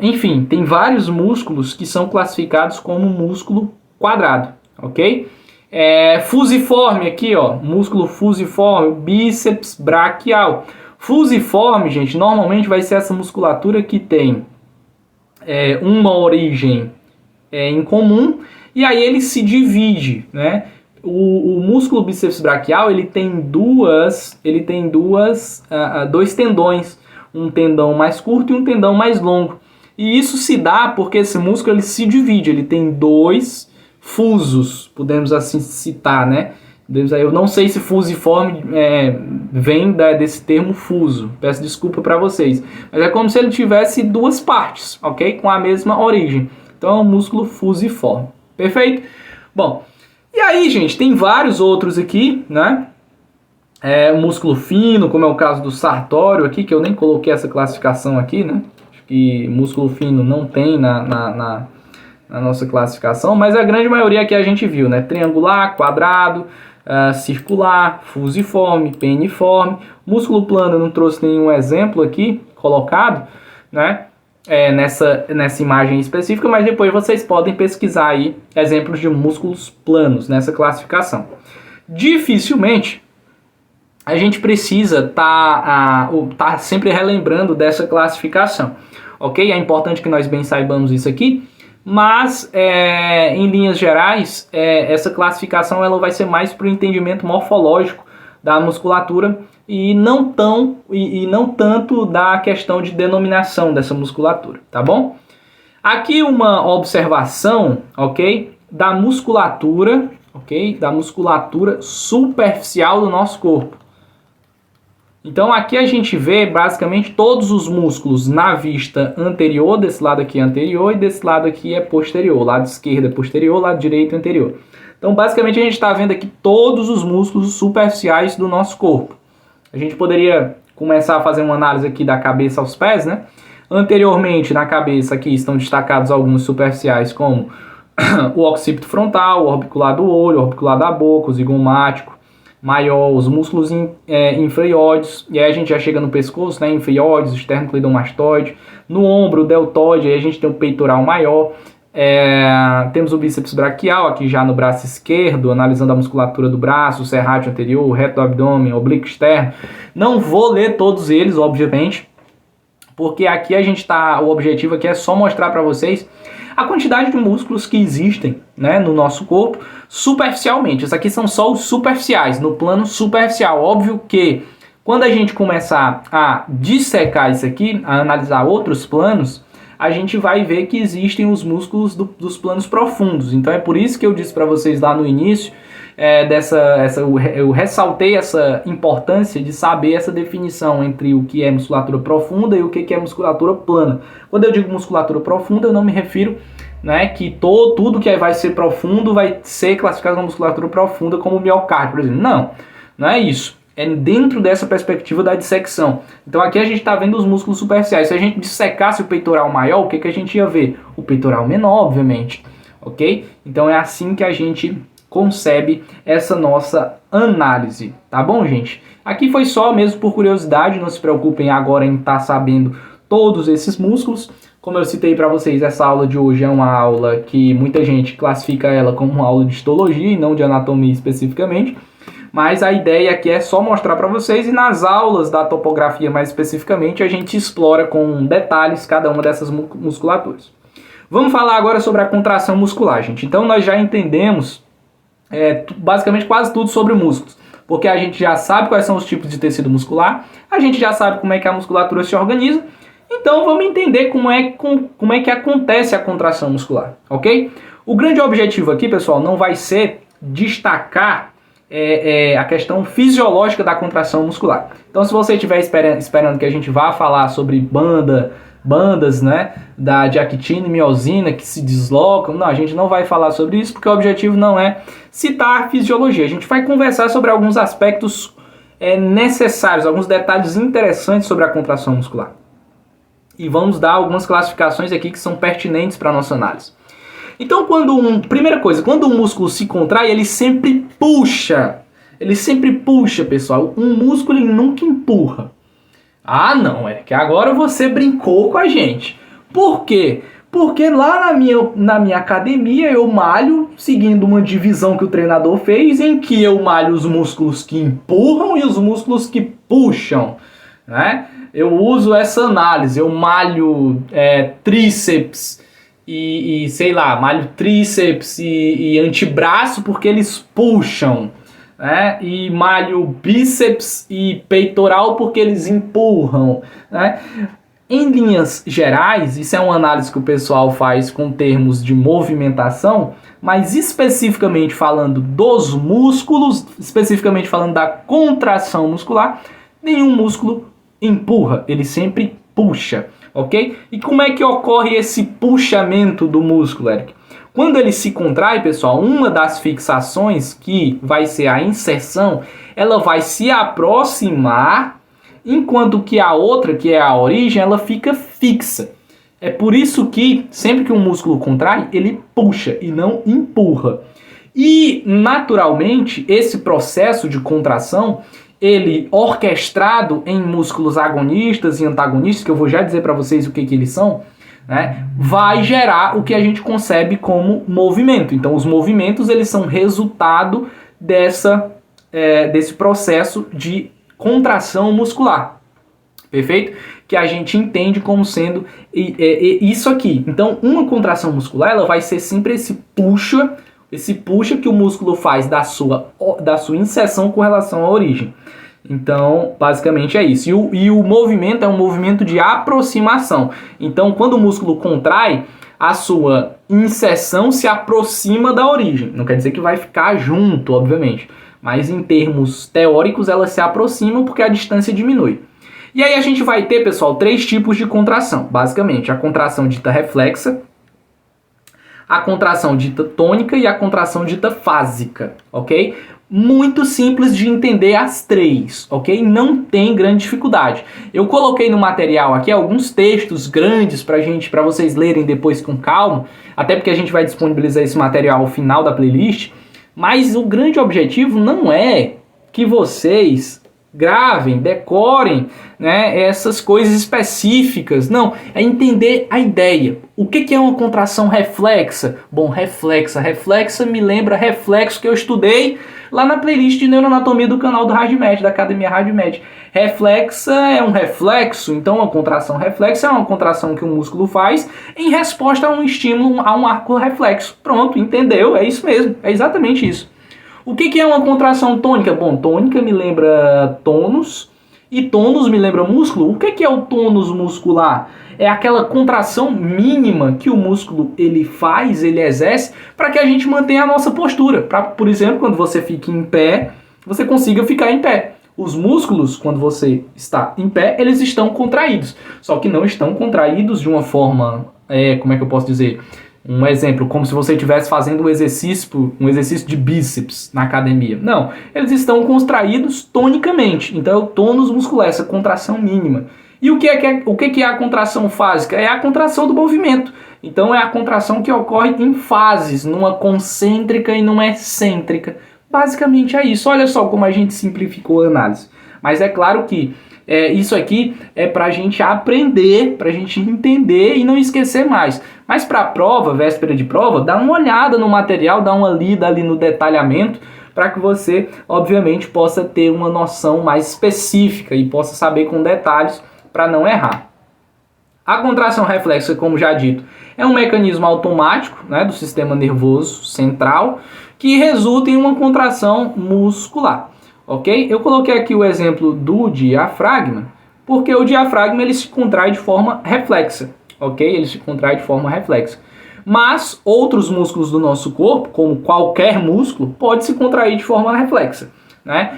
Enfim, tem vários músculos que são classificados como músculo quadrado, ok? Fusiforme aqui, ó, músculo fusiforme, bíceps braquial. Fusiforme, gente, normalmente vai ser essa musculatura que tem uma origem em comum e aí ele se divide, né? O músculo bíceps braquial ele tem dois tendões, um tendão mais curto e um tendão mais longo. E isso se dá porque esse músculo ele se divide, ele tem dois fusos, podemos assim citar, né? Eu não sei se fusiforme vem desse termo fuso, peço desculpa para vocês, mas é como se ele tivesse duas partes, ok? Com a mesma origem. Então é um músculo fusiforme, perfeito? Bom, e aí, gente, tem vários outros aqui, né? O músculo fino, como é o caso do sartório aqui, que eu nem coloquei essa classificação aqui, né? Acho que músculo fino não tem na nossa classificação, mas a grande maioria aqui a gente viu, né? Triangular, quadrado, circular, fusiforme, peniforme. Músculo plano eu não trouxe nenhum exemplo aqui colocado, né? Nessa imagem específica, mas depois vocês podem pesquisar aí exemplos de músculos planos nessa classificação. Dificilmente a gente precisa tá sempre relembrando dessa classificação, ok? É importante que nós bem saibamos isso aqui, mas em linhas gerais essa classificação ela vai ser mais para o entendimento morfológico da musculatura e não tanto da questão de denominação dessa musculatura, tá bom? Aqui uma observação, ok? Da musculatura, ok? Da musculatura superficial do nosso corpo. Então aqui a gente vê basicamente todos os músculos na vista anterior, desse lado aqui é anterior e desse lado aqui é posterior, lado esquerdo é posterior, lado direito é anterior. Então basicamente a gente está vendo aqui todos os músculos superficiais do nosso corpo. A gente poderia começar a fazer uma análise aqui da cabeça aos pés, né? Anteriormente, na cabeça aqui estão destacados alguns superficiais como o occipito frontal, o orbicular do olho, o orbicular da boca, o zigomático maior, os músculos inferiores, e aí a gente já chega no pescoço, né? Inferiores, esternocleidomastoide, no ombro, o deltoide, aí a gente tem o peitoral maior. Temos o bíceps braquial aqui já no braço esquerdo, analisando a musculatura do braço, o serrátil anterior, o reto do abdômen, o oblíquo externo. Não vou ler todos eles, obviamente, porque aqui o objetivo aqui é só mostrar para vocês a quantidade de músculos que existem, né, no nosso corpo superficialmente. Isso aqui são só os superficiais, no plano superficial. Óbvio que quando a gente começar a dissecar isso aqui, a analisar outros planos, a gente vai ver que existem os músculos dos planos profundos. Então é por isso que eu disse para vocês lá no início, eu ressaltei essa importância de saber essa definição entre o que é musculatura profunda e o que é musculatura plana. Quando eu digo musculatura profunda, eu não me refiro, né, que tudo que vai ser profundo vai ser classificado como musculatura profunda, como o miocárdio, por exemplo. Não é isso. É dentro dessa perspectiva da dissecção. Então aqui a gente está vendo os músculos superficiais. Se a gente dissecasse o peitoral maior, o que a gente ia ver? O peitoral menor, obviamente. Ok? Então é assim que a gente concebe essa nossa análise. Tá bom, gente? Aqui foi só mesmo por curiosidade. Não se preocupem agora em estar sabendo todos esses músculos. Como eu citei para vocês, essa aula de hoje é uma aula que muita gente classifica ela como uma aula de histologia e não de anatomia especificamente. Mas a ideia aqui é só mostrar para vocês, e nas aulas da topografia mais especificamente a gente explora com detalhes cada uma dessas musculaturas. Vamos falar agora sobre a contração muscular, gente. Então nós já entendemos basicamente quase tudo sobre músculos, porque a gente já sabe quais são os tipos de tecido muscular, a gente já sabe como é que a musculatura se organiza, então vamos entender como é que acontece a contração muscular, ok? O grande objetivo aqui, pessoal, não vai ser destacar a questão fisiológica da contração muscular. Então, se você estiver esperando que a gente vá falar sobre bandas, né, de actina e miosina que se deslocam, não, a gente não vai falar sobre isso, porque o objetivo não é citar a fisiologia. A gente vai conversar sobre alguns aspectos necessários, alguns detalhes interessantes sobre a contração muscular. E vamos dar algumas classificações aqui que são pertinentes para a nossa análise. Então, primeira coisa, quando um músculo se contrai, ele sempre puxa. Ele sempre puxa, pessoal. Um músculo ele nunca empurra. Ah, não, Eric, agora você brincou com a gente. Por quê? Porque lá na minha academia eu malho seguindo uma divisão que o treinador fez, em que eu malho os músculos que empurram e os músculos que puxam, né? Eu uso essa análise, eu malho tríceps e sei lá, malho tríceps e antebraço porque eles puxam, né? E malho bíceps e peitoral porque eles empurram, né? Em linhas gerais, isso é uma análise que o pessoal faz com termos de movimentação, mas especificamente falando dos músculos, especificamente falando da contração muscular, nenhum músculo empurra, ele sempre puxa, ok? E como é que ocorre esse puxamento do músculo, Eric? Quando ele se contrai, pessoal, uma das fixações, que vai ser a inserção, ela vai se aproximar, enquanto que a outra, que é a origem, ela fica fixa. É por isso que sempre que um músculo contrai, ele puxa e não empurra. E, naturalmente, esse processo de contração, ele orquestrado em músculos agonistas e antagonistas, que eu vou já dizer para vocês o que eles são, né, vai gerar o que a gente concebe como movimento. Então, os movimentos, eles são resultado desse processo de contração muscular, perfeito? Que a gente entende como sendo isso aqui. Então, uma contração muscular, ela vai ser sempre esse puxa que o músculo faz da sua inserção com relação à origem. Então, basicamente é isso. E o movimento é um movimento de aproximação. Então, quando o músculo contrai, a sua inserção se aproxima da origem. Não quer dizer que vai ficar junto, obviamente. Mas em termos teóricos, elas se aproximam porque a distância diminui. E aí a gente vai ter, pessoal, 3 tipos de contração. Basicamente, a contração dita reflexa, a contração dita tônica e a contração dita fásica, ok? Muito simples de entender as 3, ok? Não tem grande dificuldade. Eu coloquei no material aqui alguns textos grandes para vocês lerem depois com calma, até porque a gente vai disponibilizar esse material ao final da playlist. Mas o grande objetivo não é que vocês gravem, decorem, né, essas coisas específicas. Não, é entender a ideia. O que é uma contração reflexa? Bom, reflexa me lembra reflexo que eu estudei lá na playlist de neuroanatomia do canal do HardMed, da Academia HardMed. Reflexa é um reflexo, então uma contração reflexa é uma contração que o músculo faz em resposta a um estímulo, a um arco reflexo. Pronto, entendeu? É isso mesmo, é exatamente isso. O que é uma contração tônica? Bom, tônica me lembra tônus e tônus me lembra músculo. O que é o tônus muscular? É aquela contração mínima que o músculo ele faz, ele exerce para que a gente mantenha a nossa postura. Para, por exemplo, quando você fica em pé, você consiga ficar em pé. Os músculos, quando você está em pé, eles estão contraídos. Só que não estão contraídos de uma forma, como é que eu posso dizer? Um exemplo, como se você estivesse fazendo um exercício de bíceps na academia. Não, eles estão contraídos tonicamente. Então é o tônus muscular, essa contração mínima. E o que é a contração fásica? É a contração do movimento. Então é a contração que ocorre em fases, numa concêntrica e numa excêntrica. Basicamente é isso. Olha só como a gente simplificou a análise. Mas é claro que isso aqui é para a gente aprender, para a gente entender e não esquecer mais. Mas para a prova, véspera de prova, dá uma olhada no material, dá uma lida ali no detalhamento, para que você, obviamente, possa ter uma noção mais específica e possa saber com detalhes para não errar. A contração reflexa, como já dito, é um mecanismo automático, né, do sistema nervoso central que resulta em uma contração muscular. Ok? Eu coloquei aqui o exemplo do diafragma, porque o diafragma ele se contrai de forma reflexa, ok? Ele se contrai de forma reflexa. Mas outros músculos do nosso corpo, como qualquer músculo, pode se contrair de forma reflexa, né?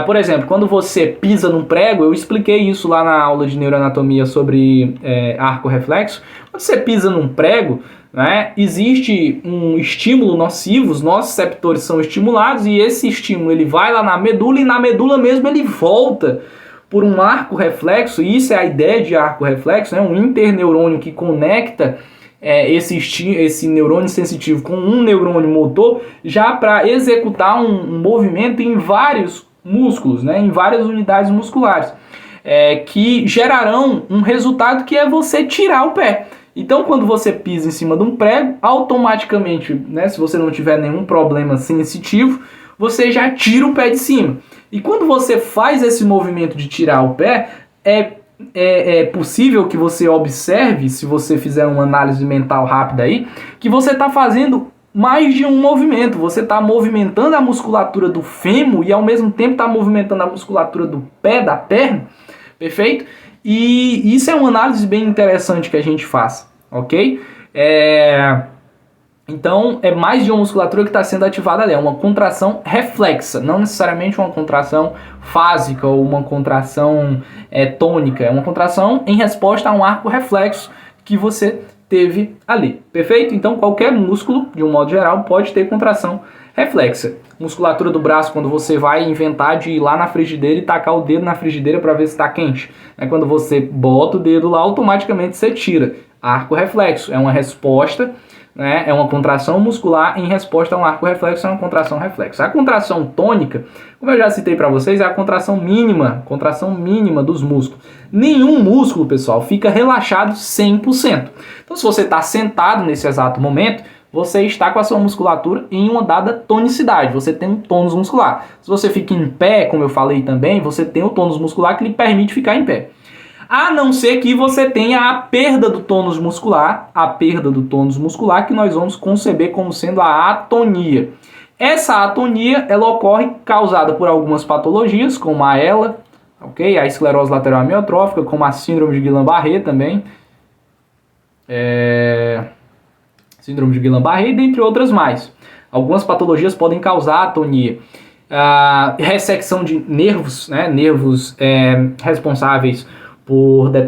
Por exemplo, quando você pisa num prego, eu expliquei isso lá na aula de neuroanatomia sobre arco reflexo. Quando você pisa num prego, né, existe um estímulo nocivo, os nossos receptores são estimulados e esse estímulo ele vai lá na medula e na medula mesmo ele volta por um arco reflexo. E isso é a ideia de arco reflexo, né, um interneurônio que conecta esse neurônio sensitivo com um neurônio motor já para executar um movimento em vários músculos, né, em várias unidades musculares. que gerarão um resultado que é você tirar o pé. Então, quando você pisa em cima de um prego, automaticamente, né, se você não tiver nenhum problema sensitivo, você já tira o pé de cima. E quando você faz esse movimento de tirar o pé, é possível que você observe, se você fizer uma análise mental rápida aí, que você está fazendo mais de um movimento. Você está movimentando a musculatura do fêmur e ao mesmo tempo está movimentando a musculatura do pé, da perna, perfeito? E isso é uma análise bem interessante que a gente faz, ok? Então, é mais de uma musculatura que está sendo ativada ali. É uma contração reflexa, não necessariamente uma contração fásica ou uma contração tônica. É uma contração em resposta a um arco reflexo que você teve ali, perfeito? Então, qualquer músculo, de um modo geral, pode ter contração reflexa. Musculatura do braço, quando você vai inventar de ir lá na frigideira e tacar o dedo na frigideira para ver se está quente. Quando você bota o dedo lá, automaticamente você tira. Arco reflexo é uma resposta, né, é uma contração muscular em resposta a um arco reflexo, é uma contração reflexa. A contração tônica, como eu já citei para vocês, é a contração mínima dos músculos. Nenhum músculo, pessoal, fica relaxado 100%. Então, se você está sentado nesse exato momento, você está com a sua musculatura em uma dada tonicidade, você tem um tônus muscular. Se você fica em pé, como eu falei também, você tem o tônus muscular que lhe permite ficar em pé. A não ser que você tenha a perda do tônus muscular, que nós vamos conceber como sendo a atonia. Essa atonia, ela ocorre causada por algumas patologias, como a ELA, ok? A esclerose lateral amiotrófica, como a síndrome de Guillain-Barré também. Síndrome de Guillain-Barré, dentre outras mais. Algumas patologias podem causar atonia. Ressecção de nervos, né? Nervos responsáveis por a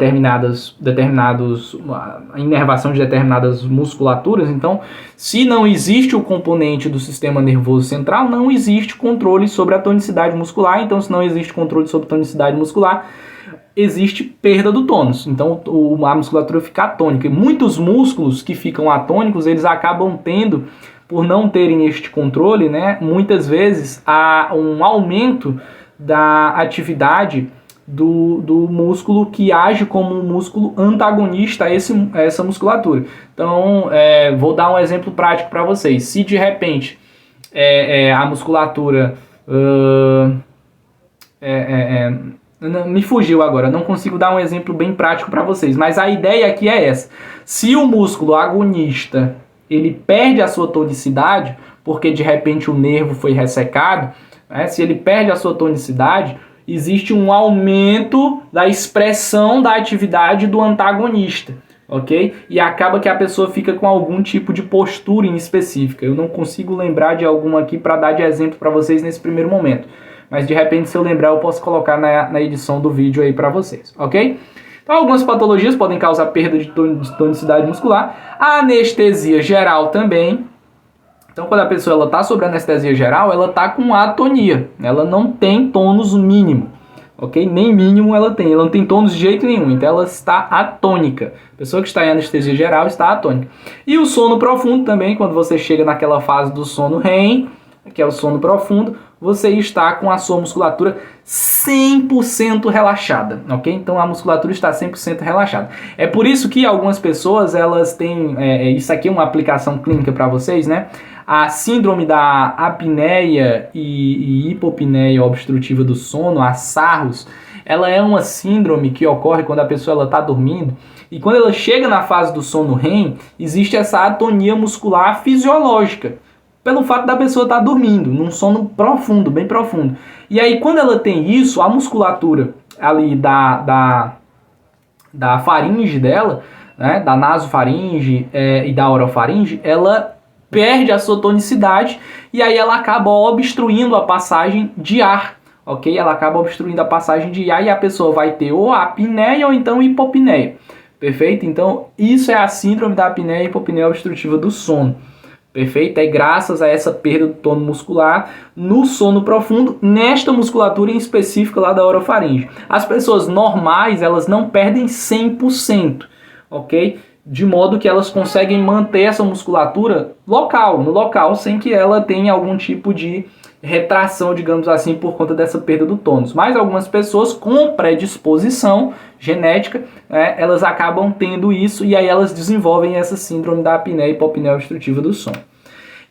inervação de determinadas musculaturas. Então, se não existe o componente do sistema nervoso central, não existe controle sobre a tonicidade muscular. Então, se não existe controle sobre a tonicidade muscular, existe perda do tônus. Então, a musculatura fica atônica. E muitos músculos que ficam atônicos, eles acabam tendo, por não terem este controle, né, muitas vezes, um aumento da atividade do músculo que age como um músculo antagonista a essa musculatura. Então, vou dar um exemplo prático para vocês. Se de repente a musculatura... me fugiu agora, não consigo dar um exemplo bem prático para vocês, mas a ideia aqui é essa. Se o músculo agonista ele perde a sua tonicidade, porque de repente o nervo foi ressecado, né? Se ele perde a sua tonicidade, existe um aumento da expressão da atividade do antagonista, ok? E acaba que a pessoa fica com algum tipo de postura em específica. Eu não consigo lembrar de alguma aqui para dar de exemplo para vocês nesse primeiro momento. Mas de repente, se eu lembrar, eu posso colocar na edição do vídeo aí para vocês, ok? Então, algumas patologias podem causar perda de tonicidade muscular. A anestesia geral também. Então, quando a pessoa está sob anestesia geral, ela está com atonia. Ela não tem tônus mínimo, ok? Nem mínimo ela não tem tônus de jeito nenhum. Então, ela está atônica. A pessoa que está em anestesia geral está atônica. E o sono profundo também, quando você chega naquela fase do sono REM, que é o sono profundo, você está com a sua musculatura 100% relaxada, ok? Então a musculatura está 100% relaxada. É por isso que algumas pessoas, elas têm, isso aqui é uma aplicação clínica para vocês, né? A síndrome da apneia e hipopneia obstrutiva do sono, a SARROS, ela é uma síndrome que ocorre quando a pessoa está dormindo, e quando ela chega na fase do sono REM, existe essa atonia muscular fisiológica, pelo fato da pessoa estar dormindo, num sono profundo, bem profundo. E aí, quando ela tem isso, a musculatura ali da faringe dela, né, da nasofaringe e da orofaringe, ela perde a sua tonicidade e aí ela acaba obstruindo a passagem de ar, ok? Ela acaba obstruindo a passagem de ar e a pessoa vai ter ou apneia ou então hipopneia, perfeito? Então, isso é a síndrome da apneia e hipopneia obstrutiva do sono. Perfeito? É graças a essa perda do tônus muscular no sono profundo, nesta musculatura em específico lá da orofaringe. As pessoas normais, elas não perdem 100%, ok? De modo que elas conseguem manter essa musculatura no local, sem que ela tenha algum tipo de retração, digamos assim, por conta dessa perda do tônus. Mas algumas pessoas com predisposição genética, elas acabam tendo isso e aí elas desenvolvem essa síndrome da apneia e hipopneia obstrutiva do sono.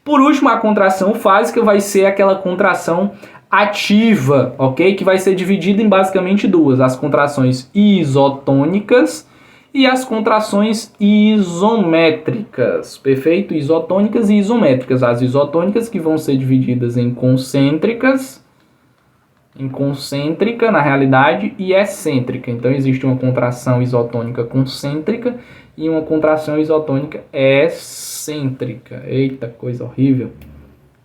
Por último, a contração fásica vai ser aquela contração ativa, ok? Que vai ser dividida em basicamente duas, as contrações isotônicas e as contrações isométricas, perfeito? Isotônicas e isométricas. As isotônicas que vão ser divididas em concêntrica na realidade e excêntrica. Então existe uma contração isotônica concêntrica e uma contração isotônica excêntrica. Eita, coisa horrível.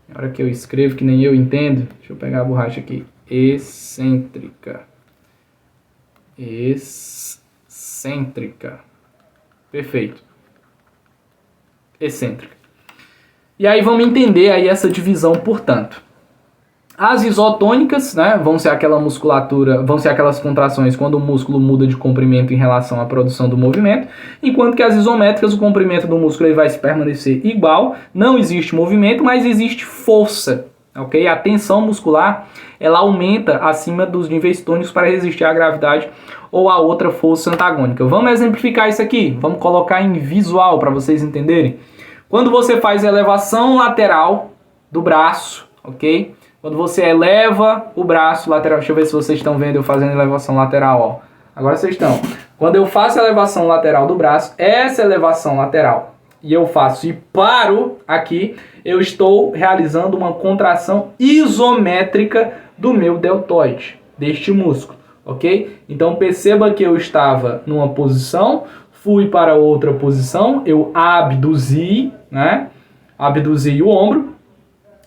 Na hora que eu escrevo que nem eu entendo, deixa eu pegar a borracha aqui. Excêntrica. Excêntrica. Perfeito. Excêntrica. E aí vamos entender aí essa divisão, portanto. As isotônicas, vão ser aquela musculatura, vão ser aquelas contrações quando o músculo muda de comprimento em relação à produção do movimento, enquanto que as isométricas, o comprimento do músculo ele vai se permanecer igual, não existe movimento, mas existe força, ok? A tensão muscular, ela aumenta acima dos níveis tônicos para resistir à gravidade ou a outra força antagônica. Vamos exemplificar isso aqui, vamos colocar em visual para vocês entenderem. Quando você faz a elevação lateral do braço, ok? Quando você eleva o braço lateral, deixa eu ver se vocês estão vendo eu fazendo elevação lateral, ó. Agora vocês estão. Quando eu faço a elevação lateral do braço, essa elevação lateral, e eu faço e paro aqui, eu estou realizando uma contração isométrica do meu deltoide, deste músculo, ok? Então perceba que eu estava numa posição, fui para outra posição, eu abduzi, abduzi o ombro.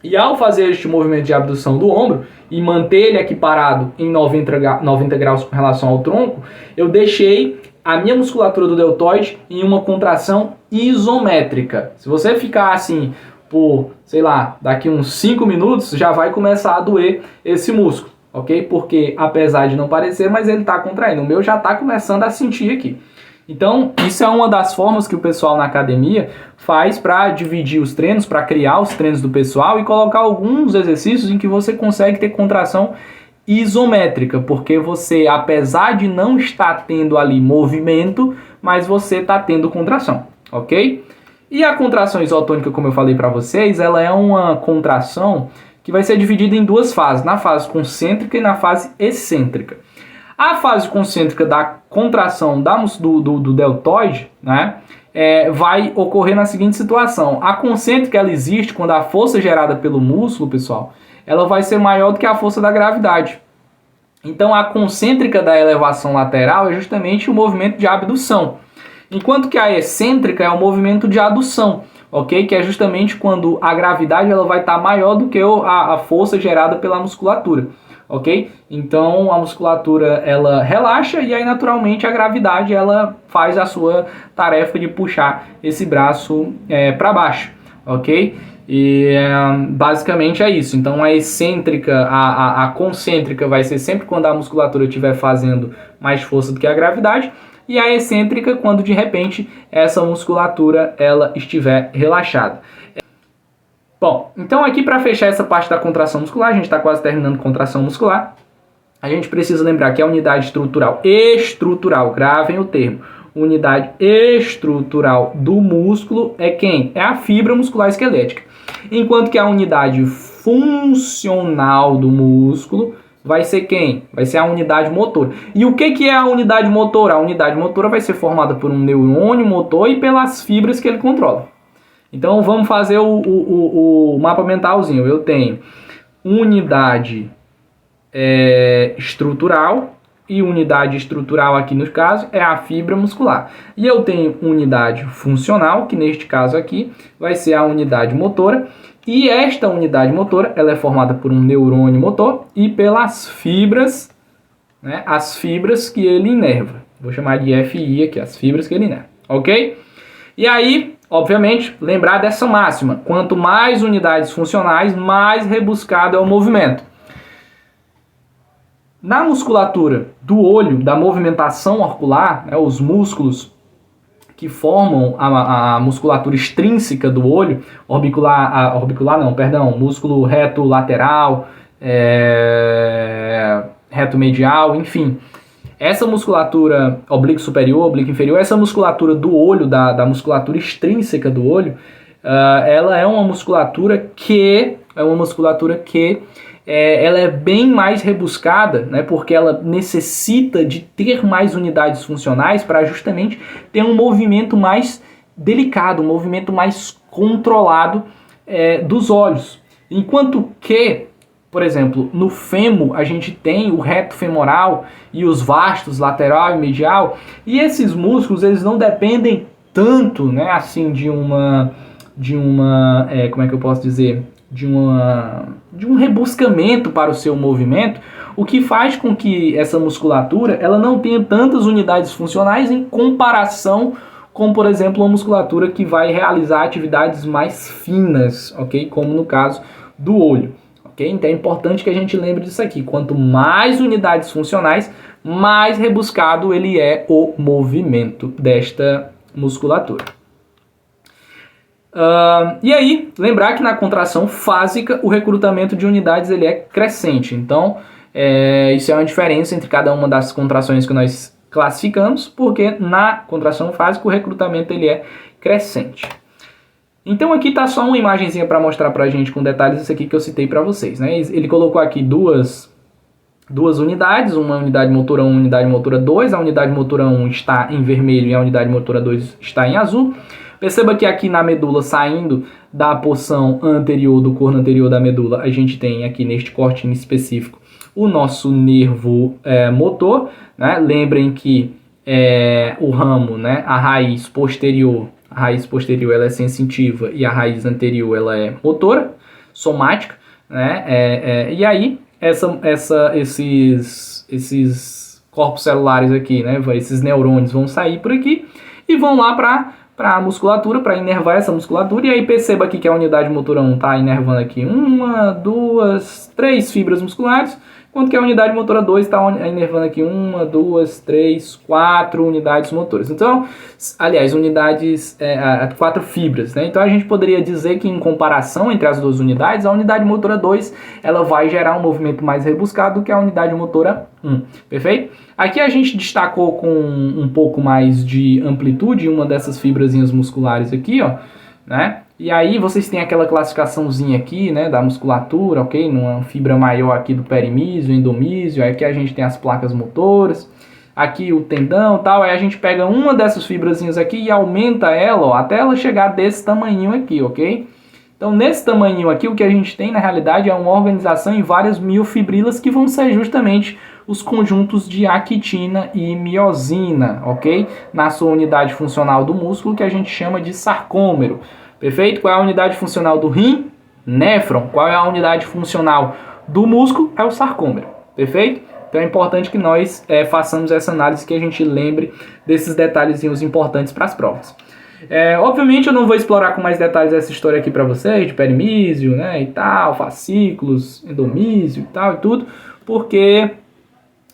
E ao fazer este movimento de abdução do ombro e manter ele aqui parado em 90 graus com relação ao tronco, eu deixei a minha musculatura do deltoide em uma contração isométrica. Se você ficar assim por, sei lá, daqui uns 5 minutos, já vai começar a doer esse músculo, ok? Porque apesar de não parecer, mas ele está contraindo. O meu já está começando a sentir aqui. Então, isso é uma das formas que o pessoal na academia faz para dividir os treinos, para criar os treinos do pessoal e colocar alguns exercícios em que você consegue ter contração isométrica, porque você, apesar de não estar tendo ali movimento, mas você está tendo contração, ok? E a contração isotônica, como eu falei para vocês, ela é uma contração que vai ser dividida em duas fases, na fase concêntrica e na fase excêntrica. A fase concêntrica da contração do deltoide, vai ocorrer na seguinte situação. A concêntrica ela existe quando a força gerada pelo músculo, pessoal, ela vai ser maior do que a força da gravidade. Então a concêntrica da elevação lateral é justamente o movimento de abdução, enquanto que a excêntrica é o movimento de adução, ok? Que é justamente quando a gravidade ela vai estar maior do que a força gerada pela musculatura. Ok? Então a musculatura ela relaxa e aí naturalmente a gravidade ela faz a sua tarefa de puxar esse braço para baixo, ok? E basicamente é isso. Então a excêntrica, a concêntrica vai ser sempre quando a musculatura estiver fazendo mais força do que a gravidade e a excêntrica quando de repente essa musculatura ela estiver relaxada. Bom, então aqui para fechar essa parte da contração muscular, a gente está quase terminando contração muscular, a gente precisa lembrar que a unidade estrutural, gravem o termo, unidade estrutural do músculo é quem? É a fibra muscular esquelética. Enquanto que a unidade funcional do músculo vai ser quem? Vai ser a unidade motora. E o que é a unidade motora? A unidade motora vai ser formada por um neurônio motor e pelas fibras que ele controla. Então vamos fazer o mapa mentalzinho. Eu tenho unidade estrutural, e unidade estrutural aqui no caso é a fibra muscular. E eu tenho unidade funcional, que neste caso aqui vai ser a unidade motora. E esta unidade motora ela é formada por um neurônio motor e pelas fibras, as fibras que ele inerva. Vou chamar de FI aqui, as fibras que ele inerva, ok? E aí, obviamente, lembrar dessa máxima. Quanto mais unidades funcionais, mais rebuscado é o movimento. Na musculatura do olho, da movimentação ocular, os músculos que formam a musculatura extrínseca do olho, músculo reto lateral, reto medial, enfim. Essa musculatura oblíquo superior, oblíquo inferior, essa musculatura do olho, da musculatura extrínseca do olho, ela é uma musculatura que ela é bem mais rebuscada, né, porque ela necessita de ter mais unidades funcionais para justamente ter um movimento mais delicado, um movimento mais controlado dos olhos. Enquanto que, por exemplo, no fêmur a gente tem o reto femoral e os vastos lateral e medial, e esses músculos eles não dependem tanto, né, assim, de um rebuscamento para o seu movimento, o que faz com que essa musculatura ela não tenha tantas unidades funcionais em comparação com, por exemplo, uma musculatura que vai realizar atividades mais finas, ok? Como no caso do olho. Okay? Então é importante que a gente lembre disso aqui. Quanto mais unidades funcionais, mais rebuscado ele é o movimento desta musculatura. E aí, lembrar que na contração fásica o recrutamento de unidades ele é crescente. Então, isso é uma diferença entre cada uma das contrações que nós classificamos, porque na contração fásica o recrutamento ele é crescente. Então aqui está só uma imagenzinha para mostrar para a gente com detalhes isso aqui que eu citei para vocês, né? Ele colocou aqui duas unidades, uma unidade motora 1 e uma unidade motora 2. A unidade motora 1 está em vermelho e a unidade motora 2 está em azul. Perceba que aqui na medula, saindo da porção anterior, do corno anterior da medula, a gente tem aqui neste corte específico o nosso nervo motor, né? Lembrem que o ramo, né? A raiz posterior ela é sensitiva e a raiz anterior ela é motora, somática, né? E aí esses corpos celulares aqui, né? Esses neurônios vão sair por aqui e vão lá para a musculatura, para inervar essa musculatura. E aí perceba aqui que a unidade motora 1 está inervando aqui 1, 2, 3 fibras musculares, enquanto que a unidade motora 2 está inervando aqui 1, 2, 3, 4 unidades motoras. Então, aliás, 4 fibras, né? Então a gente poderia dizer que em comparação entre as duas unidades, a unidade motora 2 ela vai gerar um movimento mais rebuscado do que a unidade motora 1, perfeito? Aqui a gente destacou com um pouco mais de amplitude uma dessas fibrazinhas musculares aqui, ó, né? E aí vocês têm aquela classificaçãozinha aqui, né, da musculatura, ok? Numa fibra maior aqui do perimísio, endomísio, aí aqui a gente tem as placas motoras, aqui o tendão e tal, aí a gente pega uma dessas fibrazinhas aqui e aumenta ela, ó, até ela chegar desse tamanhinho aqui, ok? Então nesse tamanhinho aqui o que a gente tem na realidade é uma organização em várias miofibrilas que vão ser justamente os conjuntos de actina e miosina, ok? Na sua unidade funcional do músculo que a gente chama de sarcômero. Perfeito? Qual é a unidade funcional do rim? Néfron. Qual é a unidade funcional do músculo? É o sarcômero. Perfeito? Então é importante que nós façamos essa análise, que a gente lembre desses detalhezinhos importantes para as provas. Obviamente eu não vou explorar com mais detalhes essa história aqui para vocês, de perimísio, né, e tal, fascículos, endomísio e tal e tudo, porque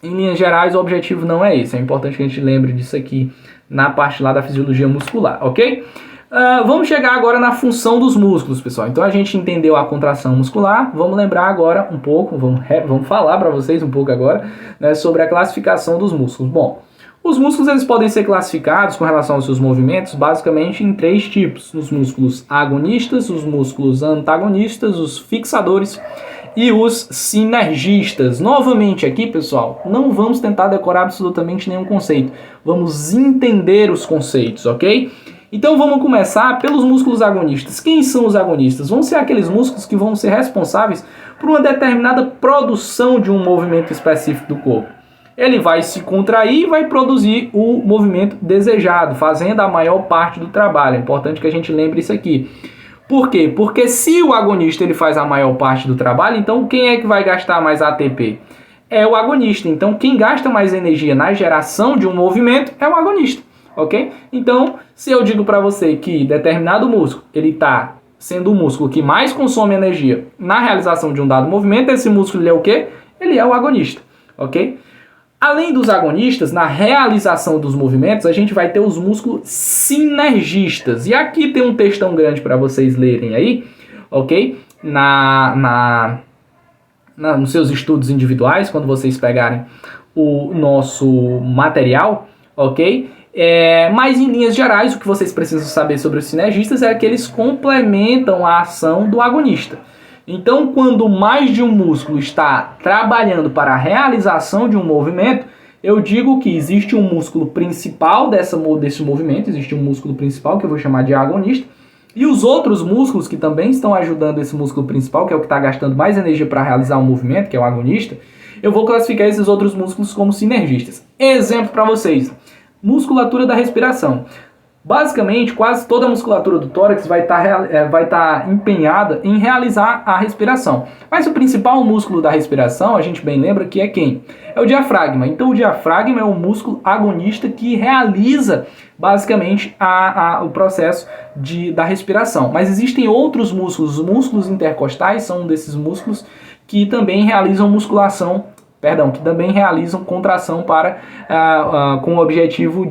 em linhas gerais o objetivo não é esse. É importante que a gente lembre disso aqui na parte lá da fisiologia muscular, ok? Vamos chegar agora na função dos músculos, pessoal. Então a gente entendeu a contração muscular, vamos lembrar agora um pouco, vamos falar para vocês um pouco agora, né, sobre a classificação dos músculos. Bom, os músculos eles podem ser classificados com relação aos seus movimentos basicamente em 3 tipos: os músculos agonistas, os músculos antagonistas, os fixadores e os sinergistas. Novamente aqui, pessoal, não vamos tentar decorar absolutamente nenhum conceito, vamos entender os conceitos, ok? Então vamos começar pelos músculos agonistas. Quem são os agonistas? Vão ser aqueles músculos que vão ser responsáveis por uma determinada produção de um movimento específico do corpo. Ele vai se contrair e vai produzir o movimento desejado, fazendo a maior parte do trabalho. É importante que a gente lembre isso aqui. Por quê? Porque se o agonista ele faz a maior parte do trabalho, então quem é que vai gastar mais ATP? É o agonista. Então quem gasta mais energia na geração de um movimento é o agonista. Ok? Então, se eu digo para você que determinado músculo ele está sendo o músculo que mais consome energia na realização de um dado movimento, esse músculo ele é o quê? Ele é o agonista. Ok? Além dos agonistas, na realização dos movimentos, a gente vai ter os músculos sinergistas. E aqui tem um textão grande para vocês lerem aí, ok? Nos seus estudos individuais, quando vocês pegarem o nosso material, ok? Mas em linhas gerais, o que vocês precisam saber sobre os sinergistas é que eles complementam a ação do agonista. Então, quando mais de um músculo está trabalhando para a realização de um movimento, eu digo que existe um músculo principal desse movimento, existe um músculo principal que eu vou chamar de agonista, e os outros músculos que também estão ajudando esse músculo principal, que é o que está gastando mais energia para realizar o movimento, que é o agonista, eu vou classificar esses outros músculos como sinergistas. Exemplo para vocês, musculatura da respiração. Basicamente, quase toda a musculatura do tórax vai estar empenhada em realizar a respiração. Mas o principal músculo da respiração, a gente bem lembra que é quem? É o diafragma. Então o diafragma é o músculo agonista que realiza basicamente o processo da respiração. Mas existem outros músculos, os músculos intercostais são um desses músculos que também realizam que também realizam contração com o objetivo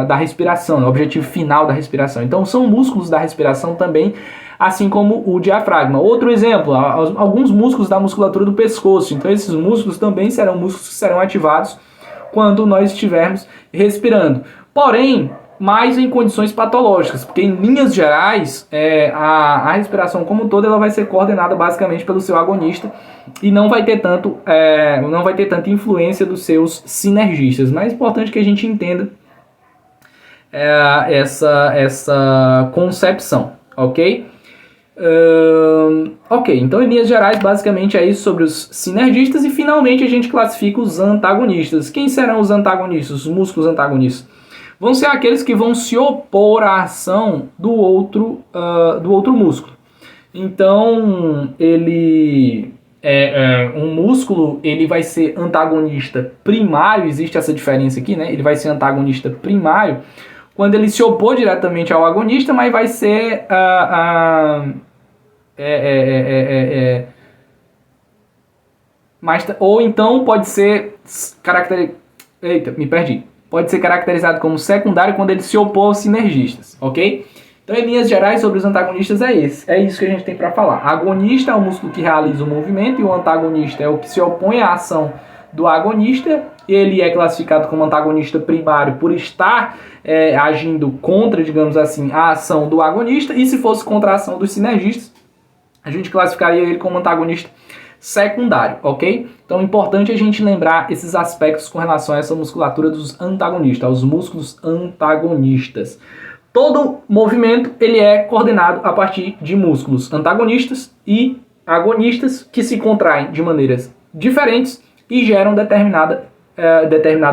da respiração, o objetivo final da respiração. Então são músculos da respiração também, assim como o diafragma. Outro exemplo, alguns músculos da musculatura do pescoço. Então esses músculos também serão músculos que serão ativados quando nós estivermos respirando. Porém, mais em condições patológicas, porque em linhas gerais, a respiração como um todo ela vai ser coordenada basicamente pelo seu agonista e não vai ter tanta influência dos seus sinergistas. Mas é importante que a gente entenda essa concepção, ok? Então em linhas gerais basicamente é isso sobre os sinergistas e finalmente a gente classifica os antagonistas. Quem serão os antagonistas, os músculos antagonistas? Vão ser aqueles que vão se opor à ação do outro músculo. Então, um músculo ele vai ser antagonista primário, existe essa diferença aqui, né? Ele vai ser antagonista primário quando ele se opor diretamente ao agonista, mas vai ser ou então pode ser pode ser caracterizado como secundário quando ele se opor aos sinergistas, ok? Então, em linhas gerais, sobre os antagonistas é isso que a gente tem para falar. Agonista é o músculo que realiza o movimento e o antagonista é o que se opõe à ação do agonista. Ele é classificado como antagonista primário por estar agindo contra, digamos assim, a ação do agonista. E se fosse contra a ação dos sinergistas, a gente classificaria ele como antagonista secundário, ok? Então é importante a gente lembrar esses aspectos com relação a essa musculatura dos antagonistas, os músculos antagonistas. Todo movimento ele é coordenado a partir de músculos antagonistas e agonistas que se contraem de maneiras diferentes e geram determinado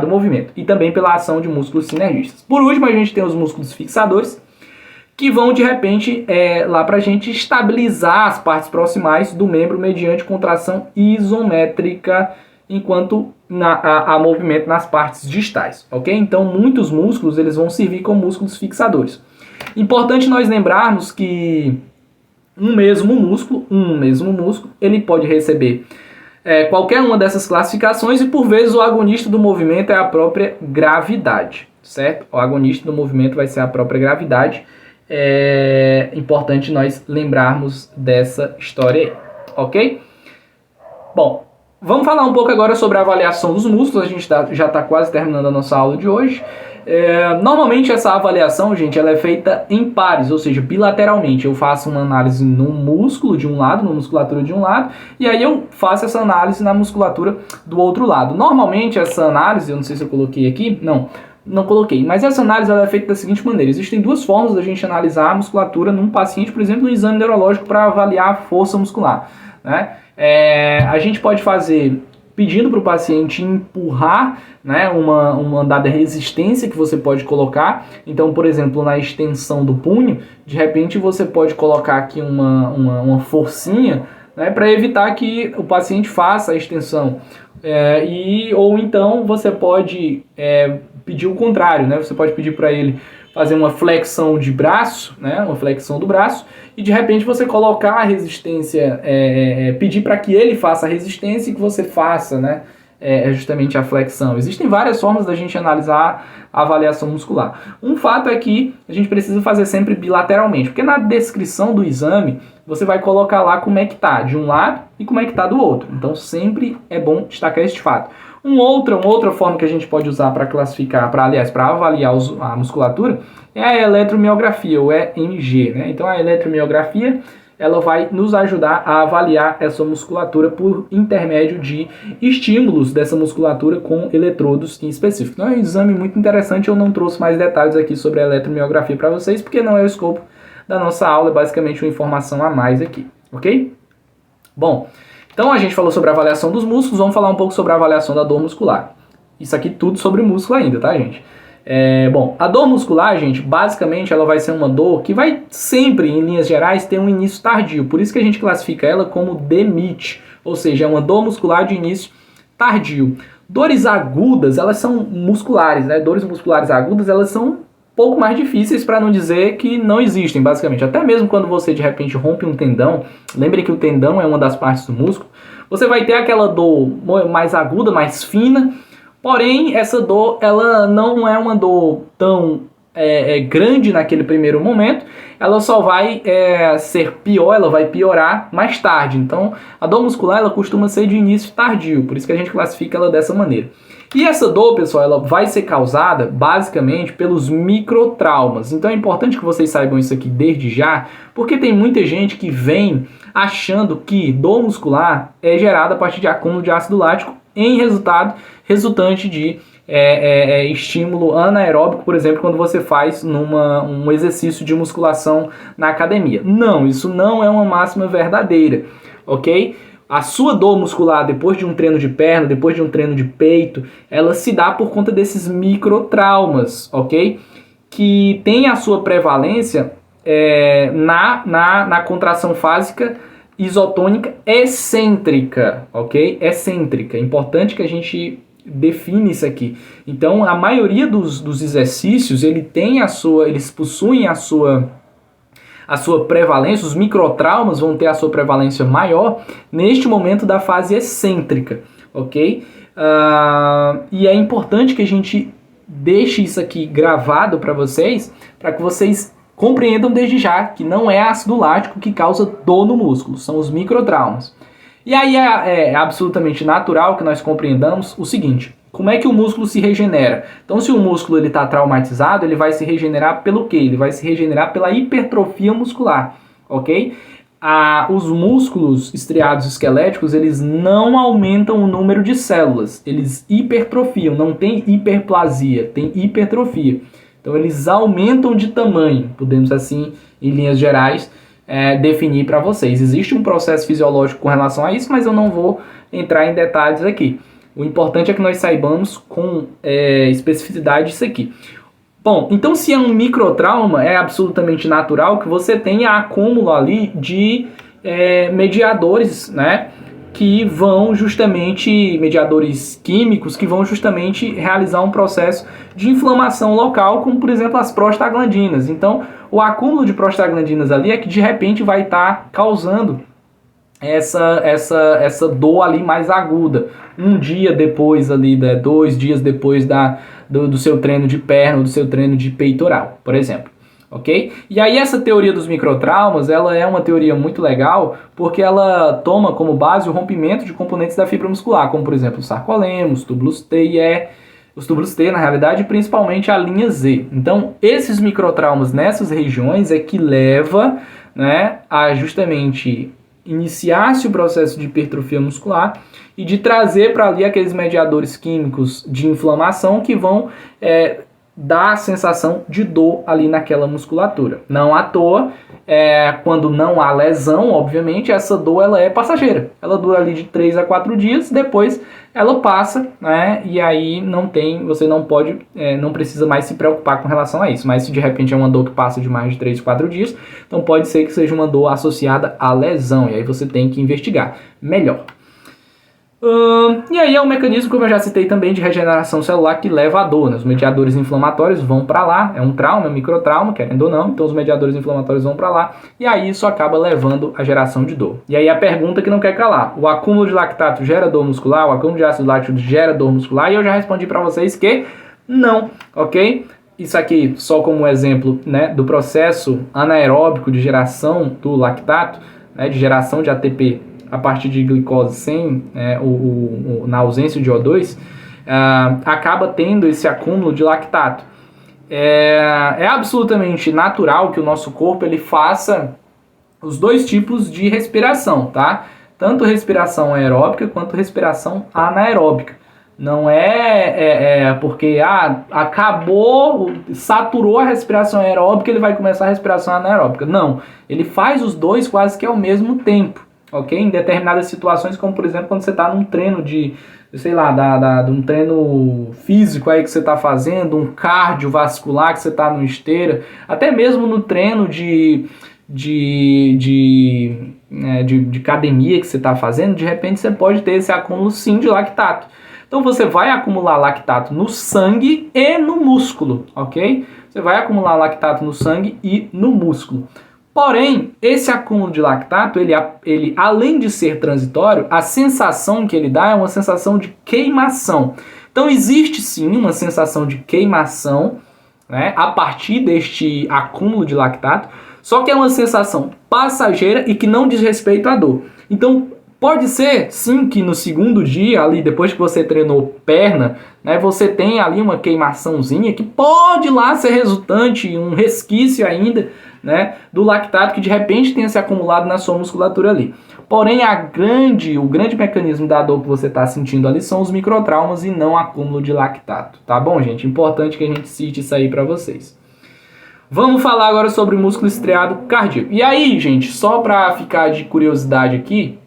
movimento. E também pela ação de músculos sinergistas. Por último, a gente tem os músculos fixadores, que vão, de repente, lá para a gente estabilizar as partes proximais do membro mediante contração isométrica, enquanto há movimento nas partes distais, ok? Então, muitos músculos eles vão servir como músculos fixadores. Importante nós lembrarmos que um mesmo músculo, ele pode receber qualquer uma dessas classificações e, por vezes, o agonista do movimento é a própria gravidade, certo? O agonista do movimento vai ser a própria gravidade. É importante nós lembrarmos dessa história aí, ok? Bom, vamos falar um pouco agora sobre a avaliação dos músculos. A gente já está quase terminando a nossa aula de hoje. Normalmente essa avaliação, gente, ela é feita em pares, ou seja, bilateralmente. Eu faço uma análise no músculo de um lado, na musculatura de um lado, e aí eu faço essa análise na musculatura do outro lado. Normalmente essa análise, eu não sei se eu coloquei aqui, não coloquei, mas essa análise ela é feita da seguinte maneira: existem duas formas da gente analisar a musculatura num paciente, por exemplo, no exame neurológico para avaliar a força muscular, né? A gente pode fazer pedindo para o paciente empurrar, né, uma dada resistência que você pode colocar. Então, por exemplo, na extensão do punho, de repente você pode colocar aqui uma forcinha, né, para evitar que o paciente faça a extensão. Ou então você pode pedir o contrário, né? Você pode pedir para ele fazer uma flexão de braço, né? Uma flexão do braço, e de repente você colocar a resistência, pedir para que ele faça a resistência e que você faça, né? é justamente a flexão. Existem várias formas da gente analisar a avaliação muscular. Um fato é que a gente precisa fazer sempre bilateralmente, porque na descrição do exame você vai colocar lá como é que tá de um lado e como é que tá do outro. Então sempre é bom destacar este fato. Uma outra forma que a gente pode usar para classificar, para avaliar a musculatura é a eletromiografia, ou EMG, né? Então a eletromiografia ela vai nos ajudar a avaliar essa musculatura por intermédio de estímulos dessa musculatura com eletrodos em específico. Então é um exame muito interessante, eu não trouxe mais detalhes aqui sobre a eletromiografia para vocês, porque não é o escopo da nossa aula, é basicamente uma informação a mais aqui, ok? Bom, então a gente falou sobre a avaliação dos músculos, vamos falar um pouco sobre a avaliação da dor muscular. Isso aqui tudo sobre músculo ainda, tá, gente? Bom, a dor muscular, gente, basicamente ela vai ser uma dor que vai sempre, em linhas gerais, ter um início tardio. Por isso que a gente classifica ela como DMIT, ou seja, é uma dor muscular de início tardio. Dores agudas, elas são musculares, né? Dores musculares agudas, elas são um pouco mais difíceis, para não dizer que não existem, basicamente. Até mesmo quando você, de repente, rompe um tendão, lembre que o tendão é uma das partes do músculo, você vai ter aquela dor mais aguda, mais fina. Porém, essa dor, ela não é uma dor tão grande naquele primeiro momento, ela só vai ser pior, ela vai piorar mais tarde. Então, a dor muscular, ela costuma ser de início tardio, por isso que a gente classifica ela dessa maneira. E essa dor, pessoal, ela vai ser causada, basicamente, pelos microtraumas. Então, é importante que vocês saibam isso aqui desde já, porque tem muita gente que vem achando que dor muscular é gerada a partir de acúmulo de ácido lático resultante de estímulo anaeróbico, por exemplo, quando você faz um exercício de musculação na academia. Não, isso não é uma máxima verdadeira, ok? A sua dor muscular depois de um treino de perna, depois de um treino de peito, ela se dá por conta desses microtraumas, ok? Que tem a sua prevalência na contração fásica isotônica excêntrica, ok? Excêntrica. Importante que a gente define isso aqui. Então, a maioria dos exercícios, eles possuem a sua prevalência, os microtraumas vão ter a sua prevalência maior neste momento da fase excêntrica, ok? E é importante que a gente deixe isso aqui gravado para que vocês compreendam desde já que não é ácido lático que causa dor no músculo, são os microtraumas. E aí é absolutamente natural que nós compreendamos o seguinte: como é que o músculo se regenera? Então, se o músculo está traumatizado, ele vai se regenerar pelo quê? Ele vai se regenerar pela hipertrofia muscular, ok? Os músculos estriados esqueléticos, eles não aumentam o número de células, eles hipertrofiam, não tem hiperplasia, tem hipertrofia. Então eles aumentam de tamanho, podemos assim, em linhas gerais, definir para vocês. Existe um processo fisiológico com relação a isso, mas eu não vou entrar em detalhes aqui. O importante é que nós saibamos com especificidade isso aqui. Bom, então se é um microtrauma, é absolutamente natural que você tenha acúmulo ali de mediadores, né? Que vão justamente, mediadores químicos, que vão justamente realizar um processo de inflamação local, como por exemplo as prostaglandinas. Então, o acúmulo de prostaglandinas ali é que de repente vai estar causando essa dor ali mais aguda. Um dia depois ali, 2 dias depois do seu treino de perna ou do seu treino de peitoral, por exemplo. Ok? E aí essa teoria dos microtraumas, ela é uma teoria muito legal, porque ela toma como base o rompimento de componentes da fibra muscular, como por exemplo o sarcolema, os túbulos T e E, os túbulos T na realidade, principalmente a linha Z. Então esses microtraumas nessas regiões é que leva, né, a justamente iniciar-se o processo de hipertrofia muscular e de trazer para ali aqueles mediadores químicos de inflamação que vão dá a sensação de dor ali naquela musculatura. Não à toa, quando não há lesão, obviamente, essa dor ela é passageira. Ela dura ali de 3 a 4 dias, depois ela passa, né? E aí você não precisa mais se preocupar com relação a isso. Mas se de repente é uma dor que passa de mais de 3 a 4 dias, então pode ser que seja uma dor associada à lesão, e aí você tem que investigar melhor. E aí é um mecanismo, como eu já citei também, de regeneração celular que leva à dor, né? Os mediadores inflamatórios vão para lá, é um trauma, é um microtrauma, querendo ou não, então os mediadores inflamatórios vão para lá, e aí isso acaba levando à geração de dor. E aí a pergunta que não quer calar, o acúmulo de lactato gera dor muscular, o acúmulo de ácido lático gera dor muscular, e eu já respondi para vocês que não, ok? Isso aqui só como exemplo, né, do processo anaeróbico de geração do lactato, né, de geração de ATP a partir de glicose sem na ausência de O2, acaba tendo esse acúmulo de lactato. É absolutamente natural que o nosso corpo ele faça os dois tipos de respiração, tá? Tanto respiração aeróbica quanto respiração anaeróbica. Não porque acabou, saturou a respiração aeróbica, ele vai começar a respiração anaeróbica. Não, ele faz os dois quase que ao mesmo tempo, ok? Em determinadas situações, como por exemplo quando você está num treino de, sei lá, de um treino físico aí que você está fazendo, um cardiovascular que você está no esteira, até mesmo no treino de academia que você está fazendo, de repente você pode ter esse acúmulo sim de lactato. Então você vai acumular lactato no sangue e no músculo, ok? Você vai acumular lactato no sangue e no músculo. Porém, esse acúmulo de lactato, ele além de ser transitório, a sensação que ele dá é uma sensação de queimação. Então existe sim uma sensação de queimação, né, a partir deste acúmulo de lactato, só que é uma sensação passageira e que não diz respeito à dor. Então, pode ser, sim, que no segundo dia, ali depois que você treinou perna, né, você tem ali uma queimaçãozinha que pode lá ser resultante, um resquício ainda, né, do lactato que de repente tenha se acumulado na sua musculatura ali. Porém, o grande mecanismo da dor que você está sentindo ali são os microtraumas e não acúmulo de lactato. Tá bom, gente? Importante que a gente cite isso aí para vocês. Vamos falar agora sobre o músculo estriado cardíaco. E aí, gente, só para ficar de curiosidade aqui,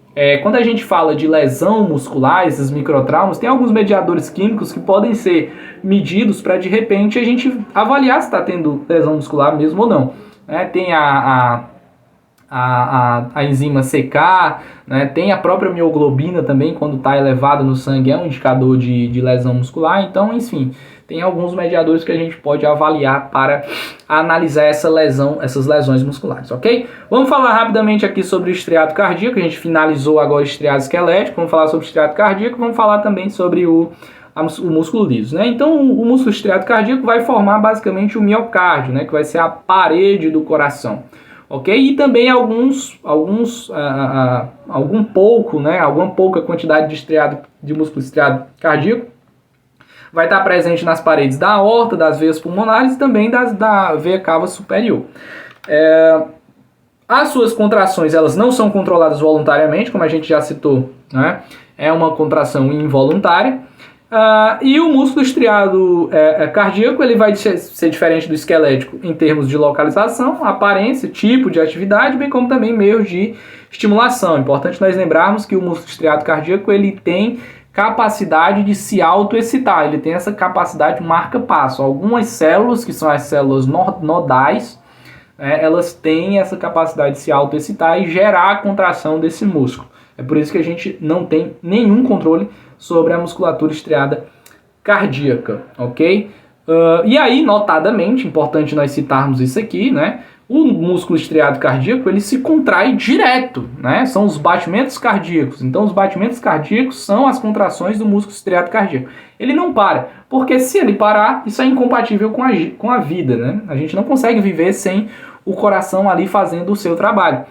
quando a gente fala de lesão muscular, esses microtraumas, tem alguns mediadores químicos que podem ser medidos para, de repente, a gente avaliar se está tendo lesão muscular mesmo ou não. Tem a enzima CK, né? Tem a própria mioglobina também, quando está elevada no sangue, é um indicador de lesão muscular. Então, enfim, tem alguns mediadores que a gente pode avaliar para analisar essas lesões musculares, ok? Vamos falar rapidamente aqui sobre o estriado cardíaco. A gente finalizou agora o estriado esquelético, vamos falar sobre o estriado cardíaco, vamos falar também sobre o músculo liso, né? Então, o músculo estriado cardíaco vai formar basicamente o miocárdio, né? Que vai ser a parede do coração, ok? E também alguma pouca quantidade de músculo estriado cardíaco vai estar presente nas paredes da aorta, das veias pulmonares e também da veia cava superior. As suas contrações, elas não são controladas voluntariamente, como a gente já citou, né? É uma contração involuntária. E o músculo estriado cardíaco, ele vai ser diferente do esquelético em termos de localização, aparência, tipo de atividade, bem como também meios de estimulação. É importante nós lembrarmos que o músculo estriado cardíaco, ele tem capacidade de se autoexcitar, ele tem essa capacidade marca-passo. Algumas células, que são as células nodais, elas têm essa capacidade de se autoexcitar e gerar a contração desse músculo. É por isso que a gente não tem nenhum controle sobre a musculatura estriada cardíaca, ok? E aí, notadamente, importante nós citarmos isso aqui, né? O músculo estriado cardíaco, ele se contrai direto, né? São os batimentos cardíacos. Então, os batimentos cardíacos são as contrações do músculo estriado cardíaco. Ele não para, porque se ele parar, isso é incompatível com a vida, né? A gente não consegue viver sem o coração ali fazendo o seu trabalho.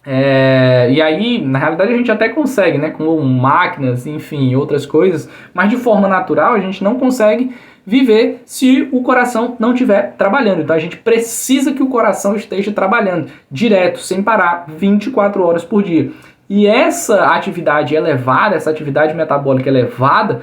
E aí, na realidade, a gente até consegue, né? Com máquinas, enfim, outras coisas, mas de forma natural a gente não consegue viver se o coração não estiver trabalhando. Então a gente precisa que o coração esteja trabalhando direto, sem parar, 24 horas por dia. E essa atividade elevada, essa atividade metabólica elevada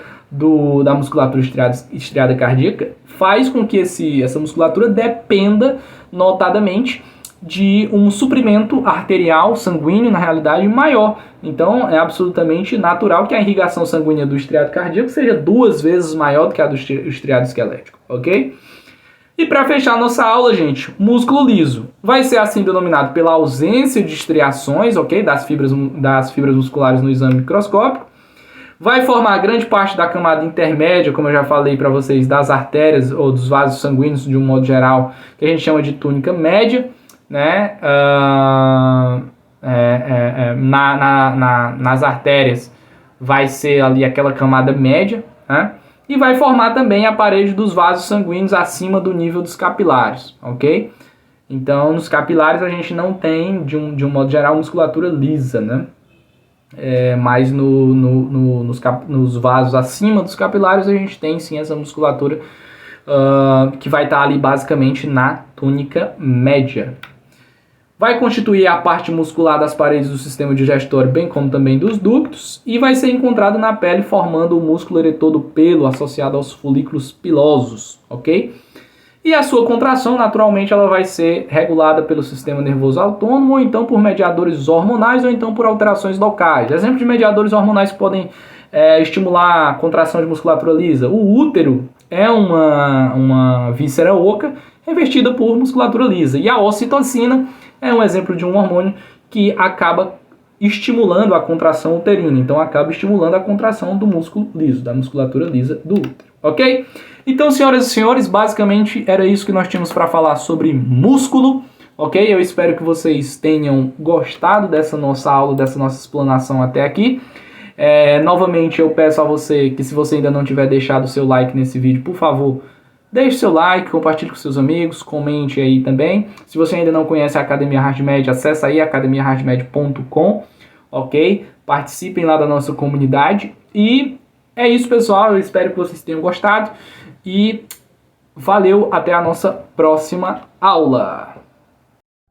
da musculatura estriada cardíaca faz com que essa musculatura dependa notadamente de um suprimento arterial, sanguíneo, na realidade, maior. Então, é absolutamente natural que a irrigação sanguínea do estriado cardíaco seja 2 vezes maior do que a do estriado esquelético, ok? E para fechar nossa aula, gente, músculo liso vai ser assim denominado pela ausência de estriações, ok? Das fibras musculares no exame microscópico. Vai formar grande parte da camada intermédia, como eu já falei para vocês, das artérias ou dos vasos sanguíneos de um modo geral, que a gente chama de túnica média, né? Nas artérias vai ser ali aquela camada média, né? E vai formar também a parede dos vasos sanguíneos acima do nível dos capilares, ok? Então, nos capilares a gente não tem, de um modo geral, musculatura lisa, né? Mas nos vasos acima dos capilares a gente tem sim essa musculatura que vai estar ali basicamente na túnica média. Vai constituir a parte muscular das paredes do sistema digestório, bem como também dos ductos, e vai ser encontrado na pele formando o músculo eretor do pelo associado aos folículos pilosos, ok? E a sua contração, naturalmente, ela vai ser regulada pelo sistema nervoso autônomo, ou então por mediadores hormonais, ou então por alterações locais. Exemplo de mediadores hormonais que podem estimular a contração de musculatura lisa. O útero é uma víscera oca revestida por musculatura lisa. E a ocitocina é um exemplo de um hormônio que acaba estimulando a contração uterina. Então, acaba estimulando a contração do músculo liso, da musculatura lisa do útero. Ok? Então, senhoras e senhores, basicamente era isso que nós tínhamos para falar sobre músculo, ok? Eu espero que vocês tenham gostado dessa nossa aula, dessa nossa explanação até aqui. Novamente, eu peço a você que, se você ainda não tiver deixado o seu like nesse vídeo, por favor, deixe seu like, compartilhe com seus amigos, comente aí também. Se você ainda não conhece a Academia HardMed, acesse aí academiahardmed.com, ok? Participem lá da nossa comunidade e... é isso, pessoal. Eu espero que vocês tenham gostado e valeu, até a nossa próxima aula.